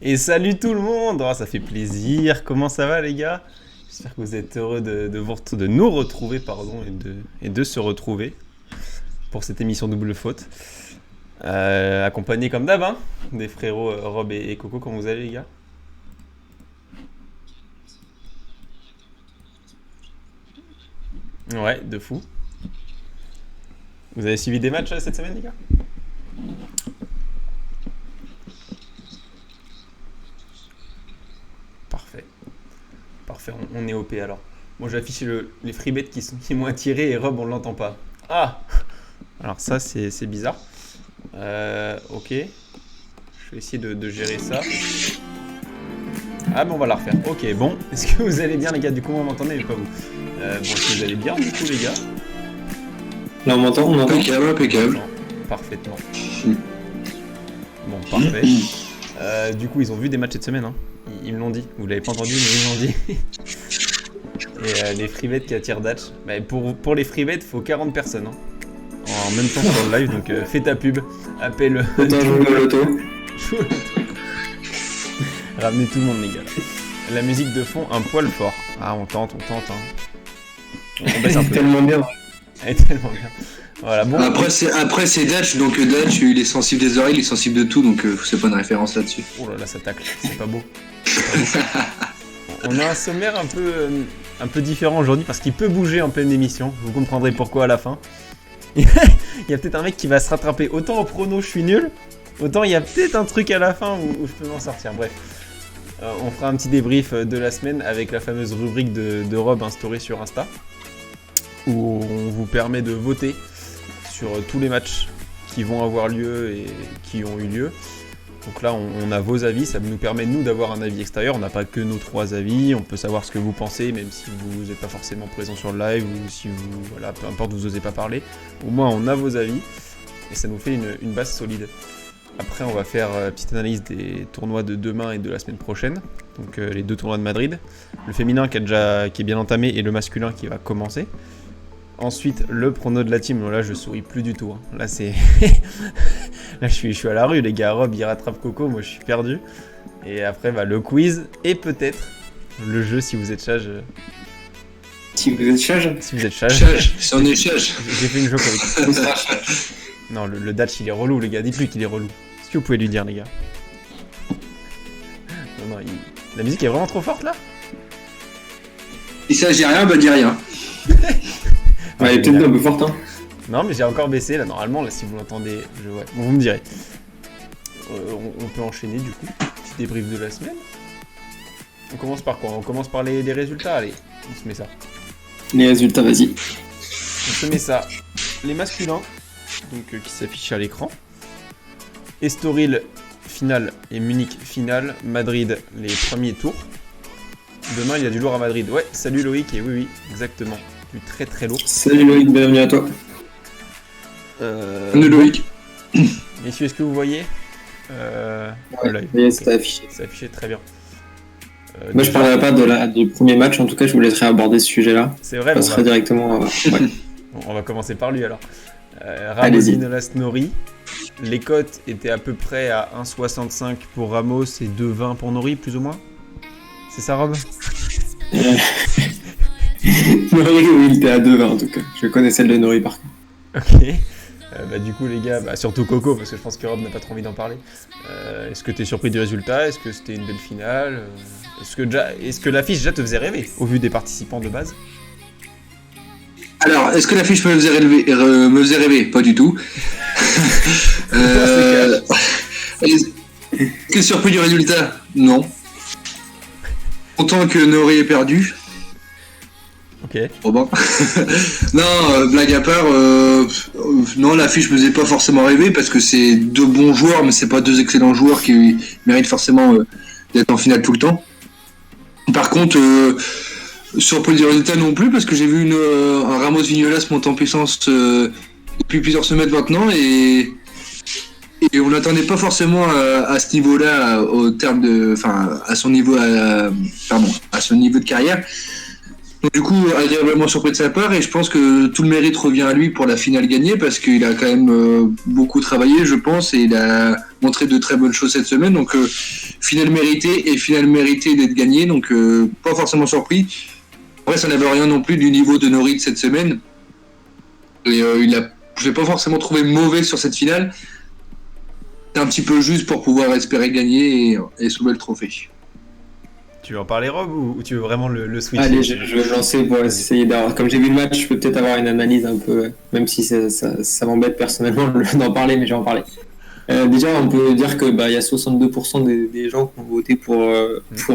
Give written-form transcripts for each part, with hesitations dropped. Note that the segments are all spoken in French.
Et salut tout le monde. Oh, ça fait plaisir. Comment ça va les gars? J'espère que vous êtes heureux de nous retrouver pardon, et de se retrouver pour cette émission Double Faute. Accompagné comme d'hab hein, des frérots Rob et Coco. Comment vous allez les gars? Ouais, de fou. Vous avez suivi des matchs cette semaine les gars? Parfait. Parfait, on est OP alors. Bon, j'ai affiché les free bets qui m'ont attiré et Rob, on l'entend pas. Ah. Alors ça, c'est bizarre. Ok. Je vais essayer de gérer ça. Ah bon, on va la refaire. Ok, bon. Est-ce que vous allez bien les gars? Du coup, on m'entendait mais pas vous. Bon, est-ce que vous allez bien du coup les gars? Là, on m'entend. Impeccable, impeccable. Parfaitement. Bon, parfait. Du coup, ils ont vu des matchs cette semaine. Hein. Ils me l'ont dit. Vous l'avez pas entendu, mais ils me l'ont dit. Et les free bets qui attirent Datch. Bah, pour les free bets, il faut 40 personnes. Hein. En même temps sur le live, donc fais ta pub. Appelle. Autant jouer au loto. Ramenez tout le monde, les gars. La musique de fond, un poil fort. Ah, on tente. Hein. On baisse un peu. Tellement bien. Elle est tellement bien. Voilà, bon. Après c'est Datch, donc Datch il est sensible des oreilles, il est sensible de tout, donc c'est pas une référence là-dessus. Oh là là, ça tacle, c'est pas beau. On a un sommaire un peu différent aujourd'hui parce qu'il peut bouger en pleine émission. Vous comprendrez pourquoi à la fin. Il y a peut-être un mec qui va se rattraper. Autant au prono, je suis nul. Autant il y a peut-être un truc à la fin où je peux m'en sortir. Bref, on fera un petit débrief de la semaine avec la fameuse rubrique de Rob instaurée sur Insta où on vous permet de voter sur tous les matchs qui vont avoir lieu et qui ont eu lieu. Donc là, on a vos avis, ça nous permet nous d'avoir un avis extérieur. On n'a pas que nos 3 avis, on peut savoir ce que vous pensez, même si vous n'êtes pas forcément présent sur le live ou si vous, voilà, peu importe, vous n'osez pas parler. Au moins, on a vos avis et ça nous fait une base solide. Après, on va faire une petite analyse des tournois de demain et de la semaine prochaine. Donc les 2 tournois de Madrid, le féminin qui est bien entamé et le masculin qui va commencer. Ensuite, le prono de la team. Bon, là, je souris plus du tout. Hein. Là, c'est. Là, je suis à la rue, les gars. Rob, il rattrape Coco. Moi, je suis perdu. Et après, le quiz. Et peut-être le jeu si vous êtes sage. Si vous êtes sage. Si vous êtes sage. Si on est sage. J'ai fait une joke avec. Non, le Datch, il est relou, les gars. Dites-lui qu'il est relou. Est-ce que vous pouvez lui dire, les gars? Non, la musique est vraiment trop forte, là? Si ça dit rien, bah dis rien. Ouais, elle est peut-être un peu forte, hein. Non, mais j'ai encore baissé, là, normalement, là, si vous l'entendez, ouais. Bon, vous me direz. On peut enchaîner, du coup. Petit débrief de la semaine. On commence par quoi? On commence par les résultats, allez. On se met ça. Les résultats, vas-y. On se met ça. Les masculins, donc qui s'affichent à l'écran. Estoril, finale, et Munich, finale. Madrid, les premiers tours. Demain, il y a du lourd à Madrid. Ouais, salut Loïc, et oui, exactement. Du très très lourd. Salut Loïc, bienvenue à toi. Salut Loïc. Messieurs, est-ce que vous voyez Ouais, live. oui, c'est affiché. C'est affiché très bien. Moi, je parlerai pas du premier match, en tout cas, je vous laisserai aborder ce sujet-là. C'est vrai, on passera directement. Ouais. On va commencer par lui alors. Ramos Allez-y. Vinolas Nori. Les cotes étaient à peu près à 1,65 pour Ramos et 2,20 pour Nori, plus ou moins. C'est ça, Rob? Oui, il était à 2,20 en tout cas. Je connais celle de Nori par contre. Ok. Du coup, les gars, surtout Coco, parce que je pense que Rob n'a pas trop envie d'en parler. Est-ce que tu es surpris du résultat? Est-ce que c'était une belle finale? Est-ce que l'affiche déjà te faisait rêver, au vu des participants de base? Alors, est-ce que l'affiche me faisait rêver? Pas du tout. Est-ce que surpris du résultat? Non. Content que Nori ait perdu. Ok. Oh bon. Non, blague à part, non, l'affiche me faisait pas forcément rêver parce que c'est 2 bons joueurs, mais c'est pas 2 excellents joueurs qui méritent forcément d'être en finale tout le temps. Par contre, surpris du résultat non plus parce que j'ai vu un Ramos Vignolas monter en puissance depuis plusieurs semaines maintenant et on n'attendait pas forcément à ce niveau-là au terme de, enfin, à son niveau, à son niveau de carrière. Donc, du coup, agréablement surpris de sa part, et je pense que tout le mérite revient à lui pour la finale gagnée, parce qu'il a quand même beaucoup travaillé, je pense, et il a montré de très bonnes choses cette semaine. Donc, finale méritée d'être gagnée, donc pas forcément surpris. Après, ça n'avait rien non plus du niveau de Norrie de cette semaine. Et je l'ai pas forcément trouvé mauvais sur cette finale. C'est un petit peu juste pour pouvoir espérer gagner et soulever le trophée. Tu veux en parler, Rob, ou tu veux vraiment le switcher? Allez, je vais me lancer pour essayer d'avoir. Comme j'ai vu le match, je peux peut-être avoir une analyse un peu, même si ça m'embête personnellement d'en parler, mais je vais en parler. Déjà, on peut dire que il y a 62% des gens qui ont voté pour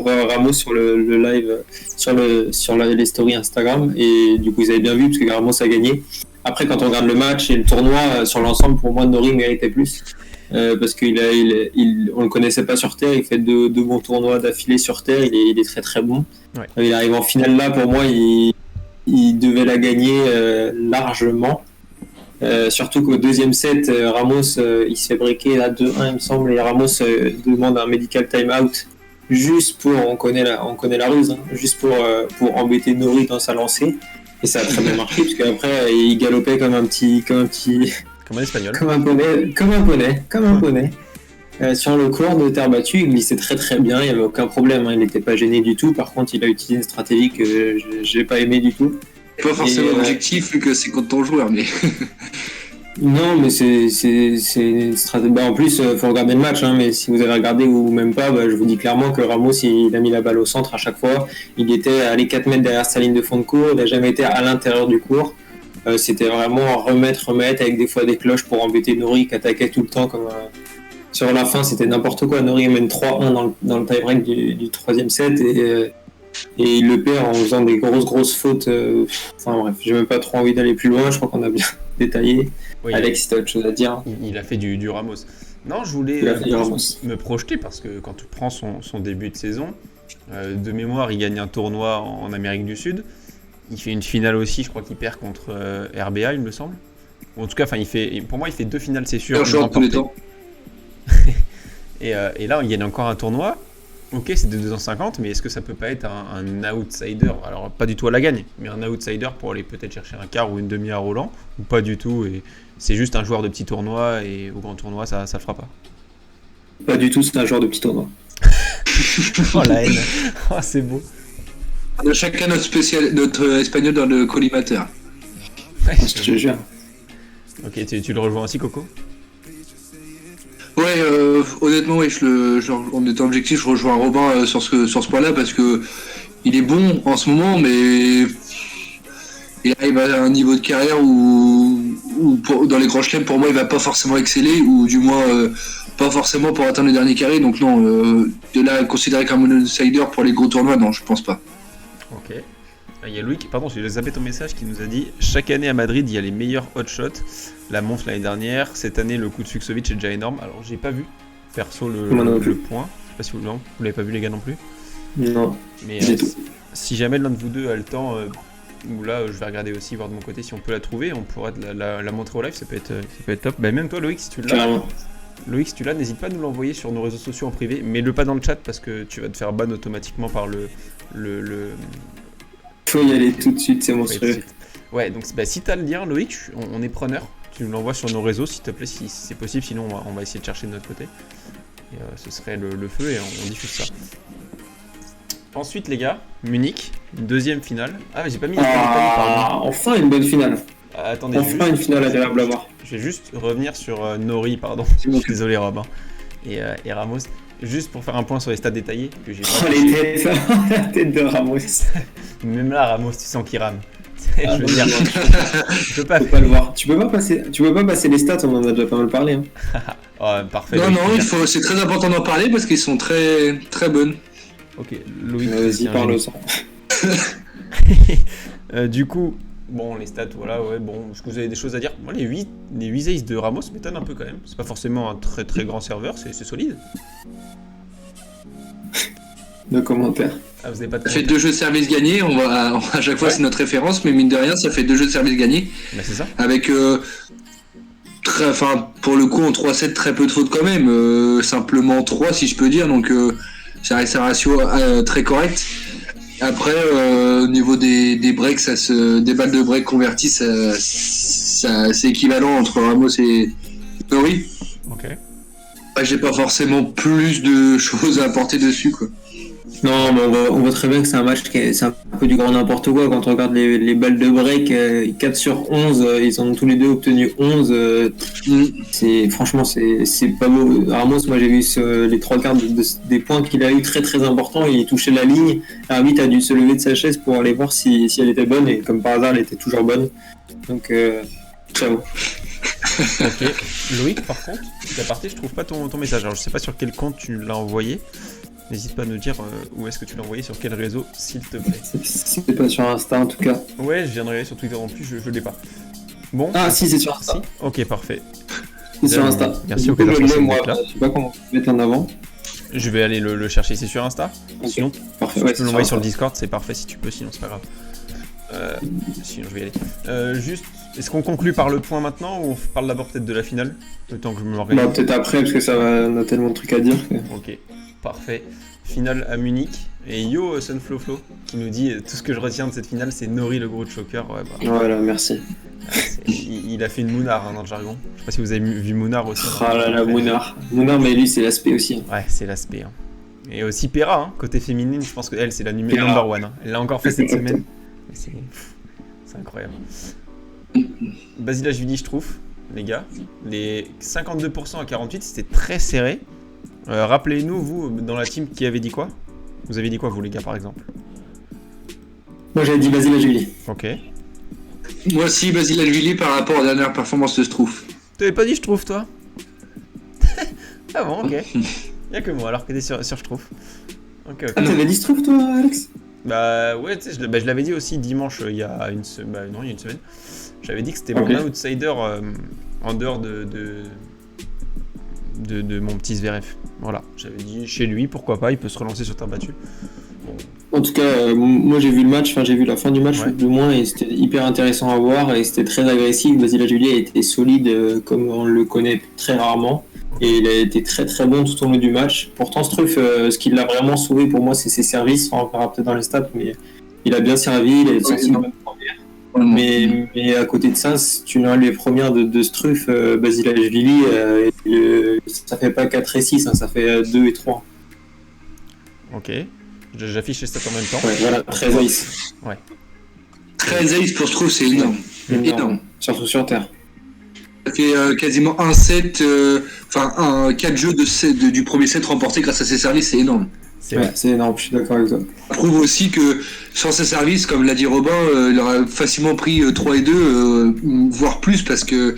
Ramos sur le live, sur les stories Instagram, et du coup, ils avaient bien vu parce que Ramos a gagné. Après, quand on regarde le match et le tournoi sur l'ensemble, pour moi, Norrie méritait plus. Parce qu'on le connaissait pas sur Terre, il fait deux bons tournois d'affilée sur Terre, il est très très bon. Ouais. Il arrive en finale là, pour moi, il devait la gagner largement. Surtout qu'au deuxième set, Ramos il se fait breaker à 2-1 il me semble, et Ramos demande un medical time-out juste pour, on connaît la ruse, hein, juste pour embêter Norrie dans sa lancée. Et ça a très bien marché, parce qu'après il galopait comme un espagnol. Comme un poney. Sur le court de terre battue, il glissait très très bien, il n'y avait aucun problème, hein, il n'était pas gêné du tout. Par contre, il a utilisé une stratégie que je n'ai pas aimé du tout. Pas forcément objectif, vu que c'est contre ton joueur, mais. Non, mais c'est une stratégie. En plus, faut regarder le match, hein, mais si vous avez regardé ou même pas, je vous dis clairement que Ramos, il a mis la balle au centre à chaque fois. Il était à les 4 mètres derrière sa ligne de fond de cours, il n'a jamais été à l'intérieur du cours. C'était vraiment remettre, avec des fois des cloches pour embêter Norrie qui attaquait tout le temps. Sur la fin, c'était n'importe quoi. Norrie mène 3-1 dans le tie-break du troisième set, et il le perd en faisant des grosses fautes. Enfin bref, j'ai même pas trop envie d'aller plus loin, je crois qu'on a bien détaillé. Oui, Alex, tu as autre chose à dire? Il a fait du Ramos. Non, je voulais me projeter, parce que quand tu prends son début de saison, de mémoire, il gagne un tournoi en Amérique du Sud. Il fait une finale aussi, je crois qu'il perd contre RBA, il me semble. Ou en tout cas, pour moi, il fait 2 finales, c'est sûr. Tous les temps. Et là, il gagne encore un tournoi. Ok, c'est de 250, mais est-ce que ça peut pas être un outsider? Alors, pas du tout à la gagne, mais un outsider pour aller peut-être chercher un quart ou une demi à Roland, ou pas du tout, et c'est juste un joueur de petit tournoi, et au grand tournoi, ça le fera pas. Pas du tout, c'est un joueur de petit tournoi. Oh la haine. Oh, c'est beau. On a chacun notre espagnol dans le collimateur. Ouais, je te jure. Ok, tu le rejoins aussi, Coco? Ouais, honnêtement, oui, en étant objectif, je rejoins Robin sur ce point-là, parce que il est bon en ce moment, mais il arrive à un niveau de carrière où dans les grands chelems, pour moi, il va pas forcément exceller, ou du moins pas forcément pour atteindre le dernier carré. Donc non, de là considéré comme un outsider pour les gros tournois, non, je pense pas. Ok. Il y a Loïc, pardon, j'ai zappé ton message, qui nous a dit: chaque année à Madrid, il y a les meilleurs hot shots. La montre l'année dernière, cette année, le coup de Fucsovic est déjà énorme. Alors, j'ai pas vu, perso, le point. Je sais pas si vous l'avez pas vu, les gars, non plus. Non. Mais si jamais l'un de vous deux a le temps, ou là, je vais regarder aussi, voir de mon côté si on peut la trouver, on pourra la montrer au live, ça peut être top. Même toi, Loïc, si tu l'as, n'hésite pas à nous l'envoyer sur nos réseaux sociaux en privé. Mets-le pas dans le chat, parce que tu vas te faire ban automatiquement par le... Faut y aller tout de suite, c'est monstrueux. Ouais, donc si t'as le lien, Loïc, on est preneur. Tu nous l'envoies sur nos réseaux, s'il te plaît, si c'est possible. Sinon, on va essayer de chercher de notre côté. Et, ce serait le feu, et on diffuse ça. Ensuite, les gars, Munich, une deuxième finale. Ah, mais j'ai pas mis pardon. Enfin une bonne finale. Attendez, enfin une finale agréable à voir. Je vais juste revenir sur Norrie, pardon. Je suis désolé, Robin. Et Ramos. Juste pour faire un point sur les stats détaillés que j'ai pas. Les têtes, la tête de Ramos. Même là, Ramos, tu sens qu'il rame. Je veux dire, je peux pas le voir. Tu peux pas passer les stats, on en a déjà pas mal parlé. Hein. Oh, parfait. Non, c'est très important d'en parler parce qu'ils sont très très bonnes. Ok, Loïc. Vas-y, parle-en. Du coup, bon, les stats, voilà, ouais, bon, est-ce que vous avez des choses à dire? Moi, les 8 aces de Ramos m'étonnent un peu quand même. C'est pas forcément un très très grand serveur, c'est solide. De commentaires. Ah, vous avez pas de ça fait 2 jeux de service gagnés, à chaque fois c'est notre référence, mais mine de rien, ça fait 2 jeux de service gagnés. Bah, c'est ça. Avec, pour le coup, en 3-7, très peu de fautes quand même, simplement 3 si je peux dire, donc ça reste un ratio très correct. Après, au niveau des breaks, des balles de break converties, c'est équivalent entre Ramos et Nori. Ok. J'ai pas forcément plus de choses à apporter dessus, quoi. Non, mais on voit très bien que c'est un match c'est un peu du grand n'importe quoi. Quand on regarde les balles de break, 4 sur 11, ils en ont tous les deux obtenu 11. Franchement, c'est pas beau. Ramos, moi j'ai vu les trois quarts des points qu'il a eu très très importants. Il touchait la ligne. L'arbitre a dû se lever de sa chaise pour aller voir si elle était bonne. Et comme par hasard, elle était toujours bonne. Donc, ciao. Ok. Loïc, par contre, ta partie, je trouve pas ton message. Alors, je sais pas sur quel compte tu l'as envoyé. N'hésite pas à nous dire où est-ce que tu l'as envoyé, sur quel réseau, s'il te plaît. C'est pas sur Insta en tout cas. Ouais, je viens de regarder sur Twitter en plus, je l'ai pas. Bon. Ah si, c'est sur Insta. Si. Ok, parfait. C'est sur Insta. Merci au coup, Qatar. moi, je sais pas comment mettre en avant. Je vais aller le chercher, c'est sur Insta. Okay. Sinon, parfait. tu peux l'envoyer sur le Discord, c'est parfait si tu peux, sinon c'est pas grave. Sinon je vais y aller. Juste, est-ce qu'on conclut par le point maintenant ou on parle d'abord peut-être de la finale? Le temps que je me m'organise. Bah, peut-être après parce que on a tellement de trucs à dire. Que... Ok, parfait. Finale à Munich. Et yo Sunflowflow qui nous dit tout ce que je retiens de cette finale c'est Nori le gros choker. Ouais, bah, voilà, merci. Il a fait une Mounard dans le jargon. Je sais pas si vous avez vu Mounard aussi. Ah là là, Mounard. Mounard, mais lui c'est l'aspect aussi. Ouais, c'est l'aspect. Hein. Et aussi Pera, hein, côté féminine, je pense qu'elle c'est la number one. Hein. Elle l'a encore fait cette semaine. C'est incroyable. Basilashvili, je trouve, les gars. Les 52% à 48, c'était très serré. Rappelez-nous, vous, dans la team, qui avait dit quoi? Vous avez dit quoi, vous, les gars, par exemple? Moi, j'avais dit Basilashvili. Ok. Moi aussi, Basilashvili par rapport à la dernière performance de Strouf. T'avais pas dit je trouve, toi? Ah bon, ok. Y'a que moi, alors que t'es sur je trouve. Ok, ok. Ah, t'avais dit Strouf, toi, Alex? Bah ouais, tu sais, je l'avais dit aussi dimanche, il y a une semaine. Bah non, il y a une semaine. J'avais dit que c'était mon outsider en dehors de mon petit Zverev. Voilà, j'avais dit chez lui, pourquoi pas, il peut se relancer sur terre battue. Bon. En tout cas, moi j'ai vu le match, j'ai vu la fin du match de moins et c'était hyper intéressant à voir et c'était très agressif. Basilashvili a été solide comme on le connaît très rarement et il a été très très bon tout au long du match. Pourtant Struff, ce qui l'a vraiment sauvé pour moi c'est ses services, on verra peut-être dans les stats, mais il a bien servi, il a sorti une bonne première. Mais à côté de ça, si tu as les premières de Struff, Basilashvili, ça fait pas 4 et 6, hein, ça fait 2 et 3. Ok, j'affiche les stats en même temps. Ouais, voilà, 13 ace. Ouais. 13 ace pour Struff, c'est énorme. Énorme. Surtout sur Terre. Ça fait quasiment un set, 4 jeux du premier set remportés grâce à ses services, c'est énorme. C'est énorme, je suis d'accord avec toi. Ça prouve aussi que sans ses services, comme l'a dit Robin, il aurait facilement pris 3 et 2, voire plus, parce que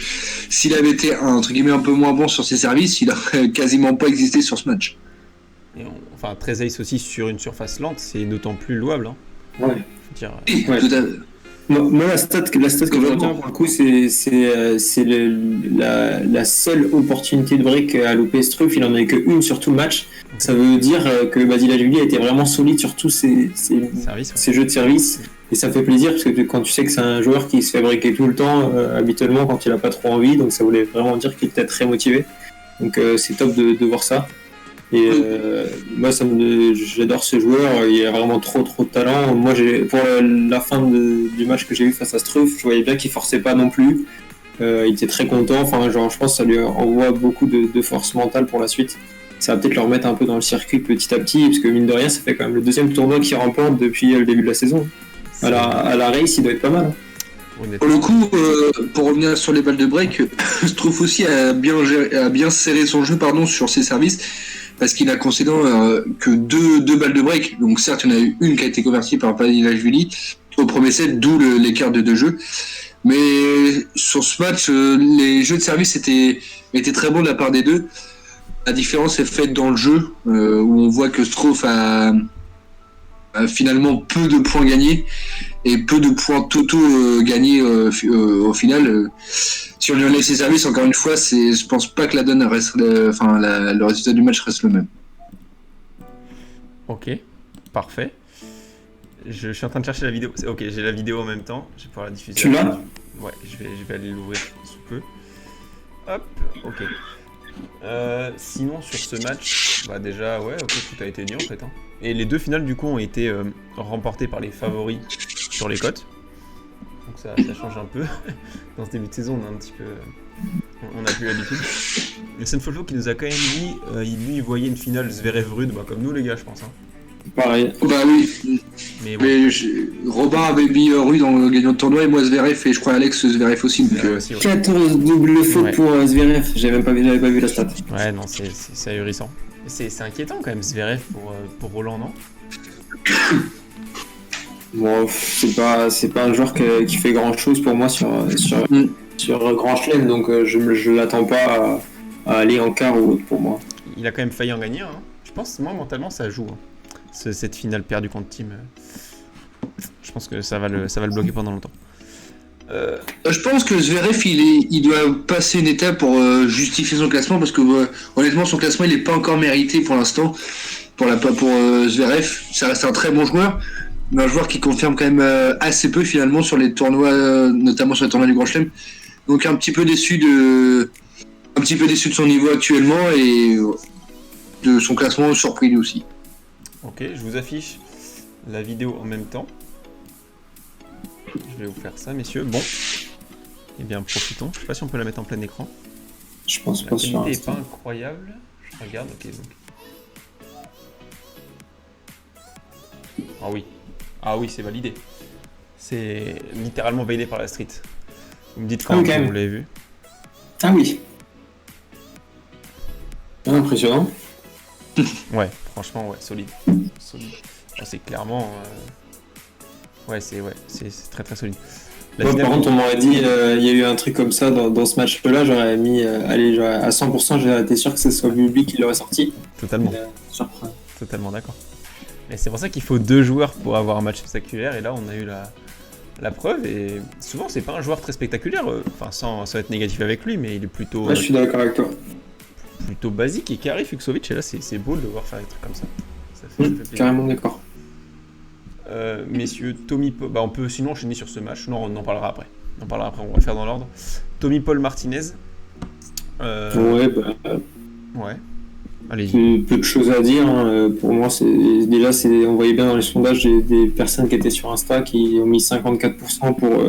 s'il avait été entre guillemets un peu moins bon sur ses services, il aurait quasiment pas existé sur ce match. Et 13 ace aussi sur une surface lente, c'est d'autant plus louable. Hein. Ouais. Faut dire, Tout à fait. Moi, la stat que je retiens pour le coup, c'est la seule opportunité de break à loupé Struff. Il en a eu qu'une sur tout le match. Ça veut dire que Basilashvili a été vraiment solide sur tous ses jeux de service. Et ça fait plaisir parce que quand tu sais que c'est un joueur qui se fait breaker tout le temps, habituellement quand il a pas trop envie, donc ça voulait vraiment dire qu'il était très motivé. Donc c'est top de voir ça. Et moi, j'adore ce joueur, il a vraiment trop de talent. Moi, pour la fin du match que j'ai eu face à Struff, je voyais bien qu'il forçait pas non plus. Il était très content, je pense que ça lui envoie beaucoup de force mentale pour la suite. Ça va peut-être le remettre un peu dans le circuit petit à petit, parce que mine de rien, ça fait quand même le deuxième tournoi qu'il remporte depuis le début de la saison. À la race, il doit être pas mal. Pour le coup, pour revenir sur les balles de break, Struff aussi a bien serré son jeu sur ses services. Parce qu'il a concédé que deux balles de break. Donc certes, il y en a eu une qui a été convertie par Basilashvili au premier set, d'où l'écart de 2 jeux. Mais sur ce match, les jeux de service étaient très bons de la part des deux. La différence est faite dans le jeu, où on voit que Struff a finalement peu de points gagnés et peu de points totaux gagnés au final. Si on lui enlève ses services, encore une fois, je pense pas que la donne reste, le résultat du match reste le même. Ok, parfait. Je suis en train de chercher la vidéo. Ok, j'ai la vidéo en même temps. Je vais pouvoir la diffuser. Tu l'as ? Ouais, je vais aller l'ouvrir sous peu. Hop, ok. Sinon, sur ce match, bah déjà, ouais, ok, tout a été dit en fait. Hein. Et les deux finales, du coup, ont été remportées par les favoris sur les cotes. Donc ça change un peu. Dans ce début de saison, on a un petit peu... on n'a plus l'habitude. Mais Senfolfo qui nous a quand même dit, lui, il voyait une finale Zverev-Rude, bah, comme nous les gars, je pense. Hein. Pareil. Bah oui. Mais Robin avait mis Rude dans le gagnant de tournoi et moi Zverev et je crois Alex Zverev aussi. Donc, aussi, ouais. 14 double fautes pour Zverev. J'avais pas vu la stat. Ouais, non, c'est ahurissant. C'est inquiétant quand même, Zverev pour Roland, non? Bon, c'est pas un joueur qui fait grand chose pour moi sur Grand Chelem, donc je l'attends pas à aller en quart ou autre pour moi. Il a quand même failli en gagner. Hein. Je pense, moi, mentalement, ça joue. Hein. Cette finale perdue contre Team. Je pense que ça va le bloquer pendant longtemps. Je pense que Zverev, il doit passer une étape pour justifier son classement parce que honnêtement, son classement, il n'est pas encore mérité pour l'instant. Pour Zverev, ça reste un très bon joueur. Mais un joueur qui confirme quand même assez peu finalement sur les tournois, notamment sur les tournois du Grand Chelem. Donc un petit peu déçu de son niveau actuellement et de son classement surpris lui aussi. Ok, je vous affiche la vidéo en même temps. Je vais vous faire ça, messieurs. Bon, eh bien profitons. Je sais pas si on peut la mettre en plein écran. Je pense La pas sur qualité est pas incroyable. Je regarde, ok donc. Ah oui, c'est validé. C'est littéralement validé par la street. Vous me dites quand vous l'avez vu. Ah oui. Impressionnant. Ouais, franchement, ouais, solide. C'est clairement... Ouais, c'est très très solide. Par contre, on m'aurait dit, il y a eu un truc comme ça dans ce match-là, j'aurais mis, à 100%, j'aurais été sûr que ce soit le public qui l'aurait sorti. Totalement. Surprenant. Totalement d'accord. Et c'est pour ça qu'il faut deux joueurs pour avoir un match spectaculaire, et là on a eu la preuve, et souvent c'est pas un joueur très spectaculaire, enfin sans être négatif avec lui, mais il est plutôt... Ouais, je suis d'accord avec toi. Plutôt basique et carré Fuxovic, et là c'est beau de le voir faire des trucs comme ça. Ça fait plaisir. Carrément d'accord. Messieurs, Tommy Paul, on peut sinon enchaîner sur ce match, non on en parlera après. On va le faire dans l'ordre. Tommy Paul Martinez. Ouais. Allez-y. Peu de choses à dire. Hein. Pour moi, on voyait bien dans les sondages des personnes qui étaient sur Insta qui ont mis 54% pour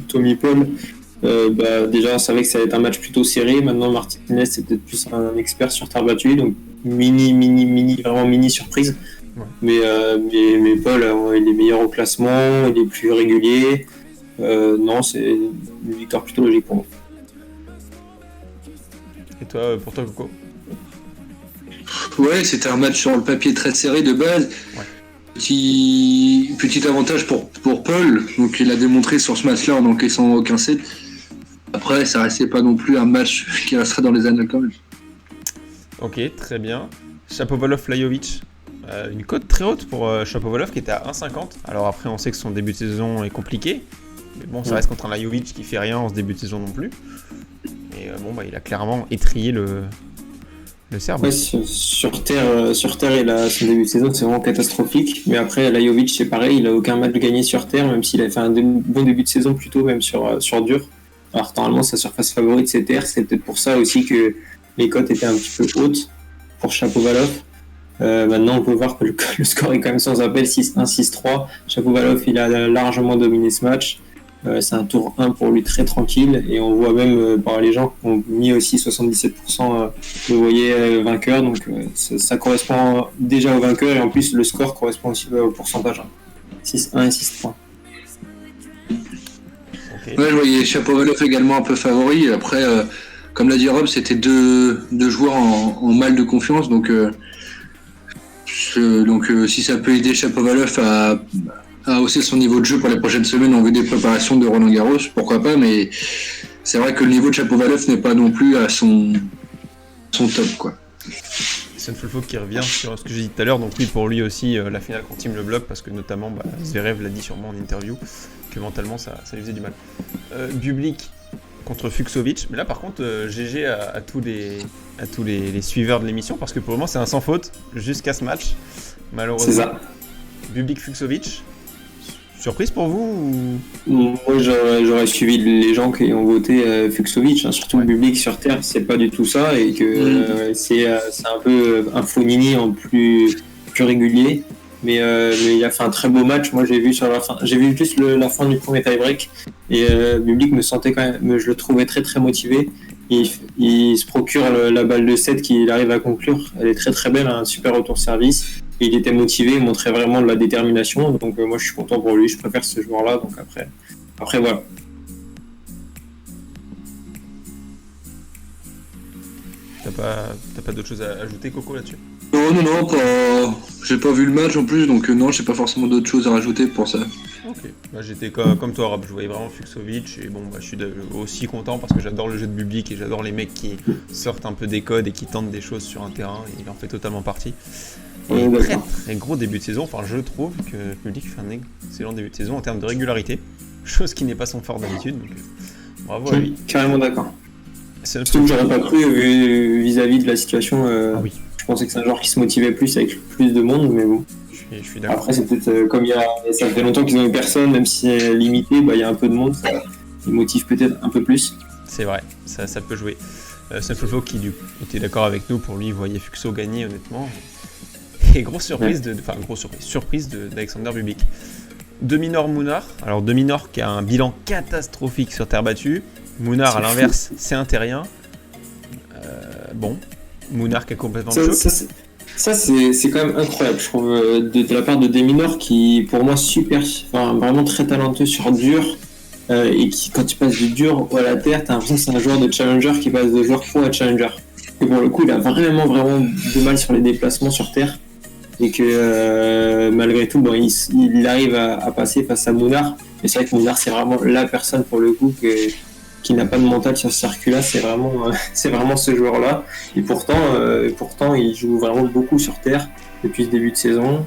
Tommy Paul. Déjà, on savait que ça allait être un match plutôt serré. Maintenant, Martinez, c'est peut-être plus un expert sur terre battue, donc vraiment mini surprise. Ouais. Mais Paul, il est meilleur au classement, il est plus régulier. Non, c'est une victoire plutôt logique pour moi. Et toi, pour toi, Coco? Ouais, c'était un match sur le papier très serré de base. Ouais. Petit avantage pour Paul, donc il a démontré sur ce match-là en encaissant aucun set. Après, ça restait pas non plus un match qui resterait dans les annales quand même. Ok, très bien. Shapovalov-Lajovic, une cote très haute pour Shapovalov qui était à 1,50. Alors après, on sait que son début de saison est compliqué, mais bon, ça reste contre un Lajovic qui fait rien en ce début de saison non plus. Et il a clairement étrillé le Serbe. Ouais, sur terre, son début de saison, c'est vraiment catastrophique. Mais après, Lajovic, c'est pareil, il a aucun match gagné sur terre, même s'il a fait un bon début de saison plutôt, même sur dur. Alors, normalement, sa surface favorite, c'est terre. C'est peut-être pour ça aussi que les cotes étaient un petit peu hautes pour Shapovalov. Maintenant, on peut voir que le score est quand même sans appel, 6-1, 6-3. Shapovalov, il a largement dominé ce match. C'est un tour 1 pour lui très tranquille, et on voit même par les gens qui ont mis aussi 77% le voyez vainqueur, donc ça correspond déjà au vainqueur, et en plus le score correspond aussi au pourcentage, 6-1 et 6-3. Okay. Ouais, je voyais Shapovalov également un peu favori. Après, comme l'a dit Rob, c'était deux joueurs en mal de confiance, donc si ça peut aider Shapovalov à hausser son niveau de jeu pour les prochaines semaines en vue des préparations de Roland Garros, pourquoi pas, mais c'est vrai que le niveau de Shapovalov n'est pas non plus à son top, quoi. Senfolfo qui revient sur ce que j'ai dit tout à l'heure, donc oui, pour lui aussi, la finale contre Team le bloque, parce que notamment Zverev l'a dit sûrement en interview, que mentalement ça lui faisait du mal. Bublik contre Fuxovic, mais là par contre, GG à tous les suiveurs de l'émission, parce que pour le moment c'est un sans faute jusqu'à ce match, malheureusement. C'est ça. Bublik Fuxovic, Surprise pour vous ou... Moi, j'aurais suivi les gens qui ont voté Fuxovic, hein, surtout Ouais. le public sur Terre, c'est pas du tout ça, et que c'est un peu un Fognini en plus régulier. Mais il a fait un très beau match. Moi, j'ai vu sur la fin, j'ai vu juste la fin du premier tie-break, et le public me sentait quand même, je le trouvais très très motivé. Il se procure la balle de 7 qu'il arrive à conclure. Elle est très très belle, un super retour service. Et il était motivé, il montrait vraiment de la détermination. Donc moi je suis content pour lui, je préfère ce joueur-là. Donc après voilà. T'as pas d'autre chose à ajouter, Coco, là-dessus? Non, pas... j'ai pas vu le match en plus, donc non, j'ai pas forcément d'autres choses à rajouter pour ça. Ok. Bah, j'étais comme toi, Rob. Je voyais vraiment Fuxovic. Et bon, bah, je suis aussi content parce que j'adore le jeu de public et j'adore les mecs qui sortent un peu des codes et qui tentent des choses sur un terrain. Il en fait totalement partie. Et très très gros début de saison. Enfin, je trouve que le public fait un excellent début de saison en termes de régularité. Chose qui n'est pas son fort d'habitude. Donc, bravo à lui. Carrément d'accord. C'est Surtout que j'aurais pas cru vis-à-vis de la situation. Ah oui. Je pensais que c'est un joueur qui se motivait plus avec plus de monde, mais bon. Je suis d'accord. Après, c'est peut-être comme ça fait longtemps qu'ils ont eu personne, même si c'est limité, bah il y a un peu de monde, ça les motive peut-être un peu plus. C'est vrai, ça peut jouer. Sunflofo qui était d'accord avec nous, pour lui, il voyait Fuxo gagner, honnêtement. Et grosse surprise, surprise d'Alexander Bublik. Demi-Nord Mounar. Alors Demi-Nord qui a un bilan catastrophique sur terre battue. Mounar à l'inverse, c'est un terrien. Bon, Mounar qui a complètement le choc. Ça c'est quand même incroyable, je trouve, de la part de Demi-Nord qui, pour moi, vraiment très talentueux sur dur. Et qui, quand tu passes du dur à la terre, t'as l'impression que c'est un joueur de challenger qui passe de joueur pro à challenger. Et pour le coup, il a vraiment de mal sur les déplacements sur terre. Et que malgré tout, bon, il arrive à passer face à Mounar. Mais c'est vrai que Mounar, c'est vraiment la personne pour le coup qui n'a pas de mental sur ce circuit-là. C'est vraiment ce joueur-là. Et pourtant, il joue vraiment beaucoup sur terre depuis ce début de saison.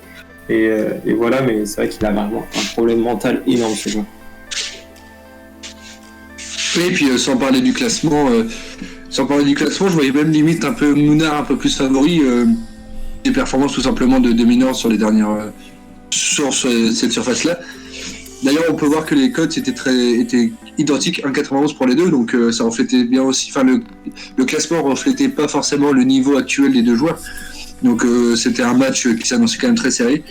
Et voilà, mais c'est vrai qu'il a vraiment un problème mental énorme, ce joueur. Oui, et puis sans parler du classement, je voyais même limite un peu Mounar un peu plus favori des performances tout simplement de Demi-Nord sur les dernières sur cette surface-là. D'ailleurs, on peut voir que les codes étaient identiques, 1,91 pour les deux, donc ça reflétait bien aussi. Enfin, le classement reflétait pas forcément le niveau actuel des deux joueurs, donc c'était un match qui s'annonçait quand même très serré.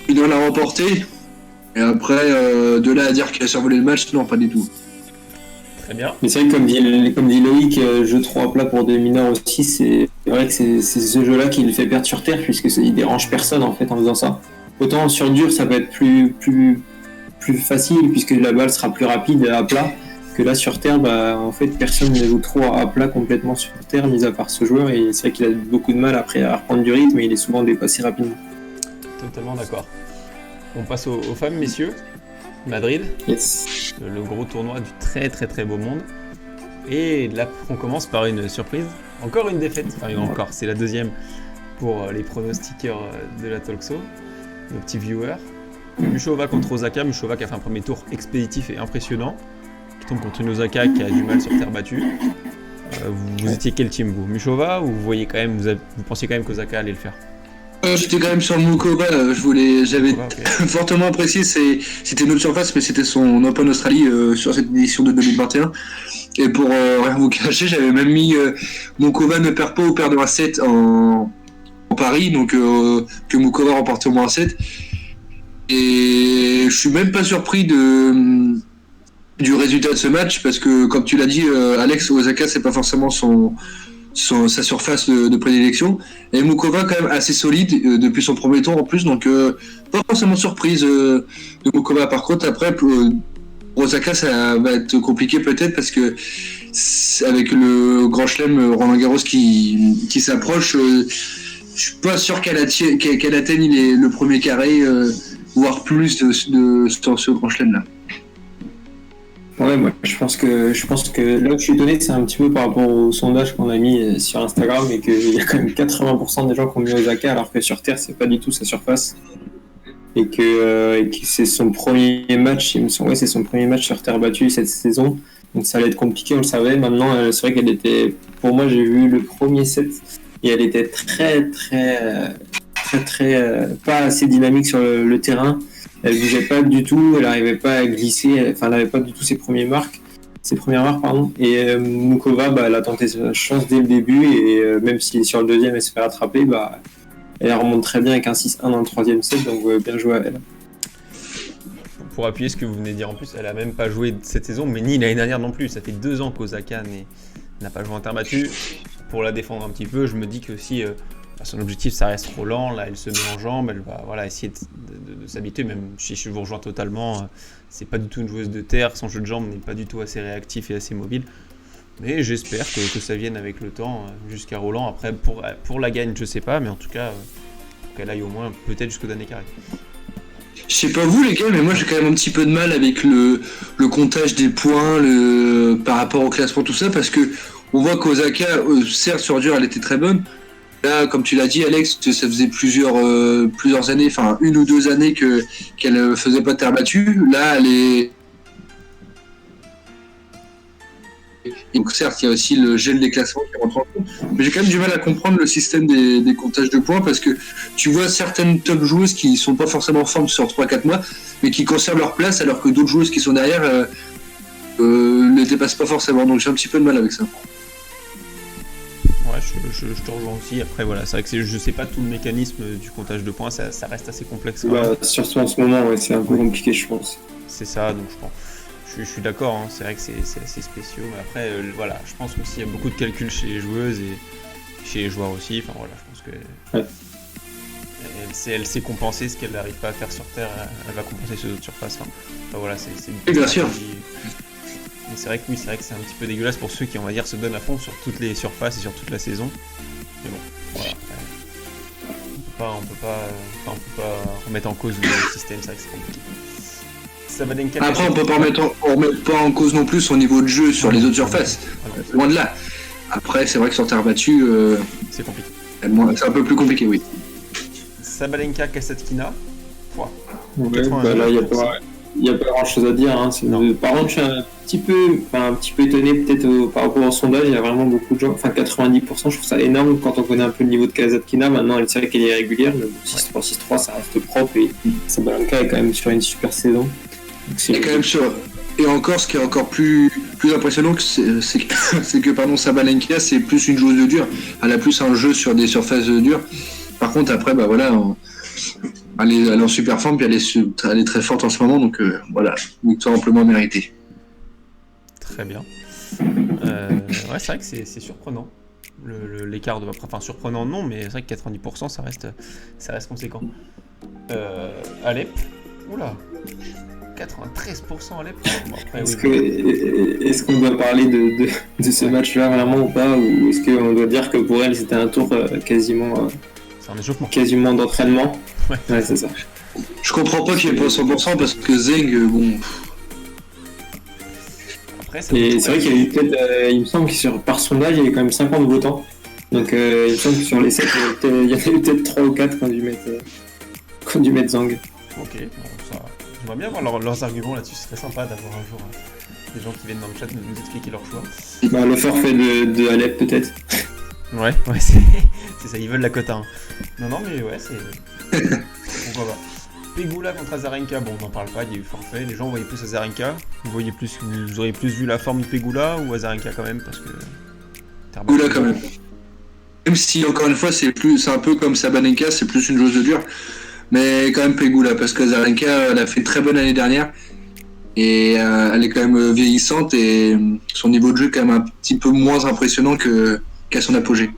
Il doit la remporter, et après de là à dire qu'il a survolé le match, non, pas du tout. Très bien. Mais c'est vrai que comme dit Loïc, jeu 3 plats pour Demi-Nord aussi, c'est vrai que c'est ce jeu-là qui le fait perdre sur terre, il dérange personne en fait en faisant ça. Autant sur dur, ça peut être plus facile puisque la balle sera plus rapide à plat, que là sur terre, bah en fait personne ne joue trop à plat complètement sur terre, mis à part ce joueur, et c'est vrai qu'il a beaucoup de mal après à reprendre du rythme et il est souvent dépassé rapidement. Totalement d'accord. On passe aux femmes, messieurs. Madrid, Yes. le gros tournoi du très très très beau monde. Et là, on commence par une surprise. Encore une défaite. Enfin, encore, c'est la deuxième pour les pronostiqueurs de la Talkshow, nos petits viewers. Muchova contre Osaka. Muchova qui a fait un premier tour expéditif et impressionnant, qui tombe contre une Osaka qui a du mal sur terre battue. Vous étiez quel team, vous? Muchova, ou vous pensiez quand même qu'Osaka allait le faire? J'étais quand même sur le Mukova, j'avais fortement apprécié, c'était notre surface, mais c'était son Open Australie sur cette édition de 2021. Et pour rien vous cacher, j'avais même mis Mukova ne perd pas ou perd un 7 en Paris, donc que Mukova remporte au moins un 7. Et je suis même pas surpris du résultat de ce match, parce que comme tu l'as dit, Alex, Osaka c'est pas forcément sa surface de prédilection, et Mukova quand même assez solide depuis son premier tour en plus, donc pas forcément surprise de Mukova. Par contre après pour Osaka ça va être compliqué peut-être, parce que avec le Grand Chelem Roland Garros qui s'approche, je suis pas sûr qu'elle atteigne le premier carré, voire plus de ce Grand Chelem là. Ouais, moi je pense que là où je suis étonné, c'est un petit peu par rapport au sondage qu'on a mis sur Instagram, et qu'il y a quand même 80% des gens qui ont mis Osaka, alors que sur terre c'est pas du tout sa surface, et que c'est son premier match, c'est son premier match sur terre battue cette saison, donc ça allait être compliqué, on le savait. Maintenant c'est vrai qu'elle était, pour moi j'ai vu le premier set et elle était très pas assez dynamique sur le terrain. Elle bougeait pas du tout, elle arrivait pas à glisser, enfin, elle avait pas du tout ses premières marques, pardon. Et Mukova, bah, elle a tenté sa chance dès le début, et même si sur le deuxième elle se fait rattraper, bah, elle remonte très bien avec un 6-1 dans le troisième set, donc bien joué à elle. Pour appuyer ce que vous venez de dire en plus, elle a même pas joué cette saison, mais ni l'année dernière non plus. Ça fait 2 ans qu'Osaka n'a pas joué en terre battue. Pour la défendre un petit peu, je me dis que si son objectif ça reste Roland, là elle se met en jambes, elle va voilà, essayer de s'habituer, même si je vous rejoins totalement, c'est pas du tout une joueuse de terre, son jeu de jambes n'est pas du tout assez réactif et assez mobile. Mais j'espère que ça vienne avec le temps jusqu'à Roland. Après pour la gagne je sais pas, mais en tout cas qu'elle aille au moins peut-être jusqu'au dernier carré. Je sais pas vous les gars, mais moi j'ai quand même un petit peu de mal avec le comptage des points par rapport au classement, tout ça, parce que on voit qu'Osaka, certes sur dur elle était très bonne. Là, comme tu l'as dit Alex, ça faisait plusieurs années, enfin 1 ou 2 années qu'elle faisait pas de terre battue. Là elle est... Donc certes, il y a aussi le gel des classements qui rentre en compte, mais j'ai quand même du mal à comprendre le système des comptages de points, parce que tu vois certaines top joueuses qui sont pas forcément en forme sur 3-4 mois, mais qui conservent leur place, alors que d'autres joueuses qui sont derrière ne les dépassent pas forcément, donc j'ai un petit peu de mal avec ça. Ouais, je te rejoins aussi. Après, voilà, c'est vrai que je sais pas tout le mécanisme du comptage de points, ça reste assez complexe. Bah, surtout en ce moment, ouais, c'est un peu compliqué, je pense. C'est ça, donc je suis d'accord, hein, c'est vrai que c'est assez spéciaux, mais après, voilà, je pense aussi qu'il y a beaucoup de calculs chez les joueuses et chez les joueurs aussi. Enfin voilà, je pense que ouais. elle sait compenser ce qu'elle n'arrive pas à faire sur terre, elle va compenser sur d'autres surfaces. Enfin voilà, c'est bien sûr. Mais c'est vrai que c'est un petit peu dégueulasse pour ceux qui, on va dire, se donnent à fond sur toutes les surfaces et sur toute la saison. Mais bon, voilà. On peut pas remettre en cause le système, c'est vrai que c'est compliqué. Après, on peut pas remettre pas en cause non plus son niveau de jeu sur les autres surfaces. Loin de là. Après, c'est vrai que sur terre battue, c'est compliqué. C'est un peu plus compliqué, oui. Sabalenka, Kasatkina. Ouais, bah là, il n'y a pas grand chose à dire. Hein. Par contre, je suis un petit peu étonné, peut-être par rapport au sondage. Il y a vraiment beaucoup de gens, enfin 90%, je trouve ça énorme quand on connaît un peu le niveau de Kasatkina. Maintenant, c'est vrai qu'elle est régulière, le 6-3, 6-3, ça reste propre et Sabalenka est quand même sur une super saison. C'est quand même sûr. Et encore, ce qui est encore plus impressionnant, c'est que Sabalenka, c'est plus une joueuse de dur. Elle a plus un jeu sur des surfaces dures. Par contre, après, bah voilà, elle est en super forme, puis elle est très forte en ce moment, donc voilà, victoire amplement méritée. Très bien. Ouais, c'est vrai que c'est surprenant. L'écart de... Enfin, surprenant non, mais c'est vrai que 90%, ça reste conséquent. Alep. Oula. 93% Alep. Bon, après, est-ce qu'on doit parler de ce match-là vraiment ou pas, ou est-ce qu'on doit dire que pour elle c'était un tour quasiment d'entraînement? Ouais, c'est ça. Je comprends pas qu'il n'y ait pas 100% parce que Zeng, bon. Après, et c'est vrai qu'il y a eu peut-être, il me semble que par sondage il y avait quand même 50 votants. Donc il me semble que sur les 7, il y en a eu peut-être 3 ou 4 qui ont dû mettre Zhang. Ok, bon, ça. J'aimerais bien voir leurs arguments là-dessus, ce serait sympa d'avoir un jour des gens qui viennent dans le chat nous expliquer leur choix. Bah, le forfait de Alep peut-être. Ouais, c'est ça, ils veulent la quota. Hein. Non, mais ouais, c'est... Pourquoi pas. Pegula contre Azarenka, bon, on n'en parle pas, il y a eu forfait. Les gens voyaient plus Azarenka. Vous auriez plus vu la forme de Pegula ou Azarenka quand même, parce que... Pegula quand même. Même si, encore une fois, c'est un peu comme Sabalenka, c'est plus une joueuse de dur. Mais quand même Pegula, parce que Azarenka, elle a fait une très bonne année dernière. Et elle est quand même vieillissante et son niveau de jeu est quand même un petit peu moins impressionnant qu'à son apogée.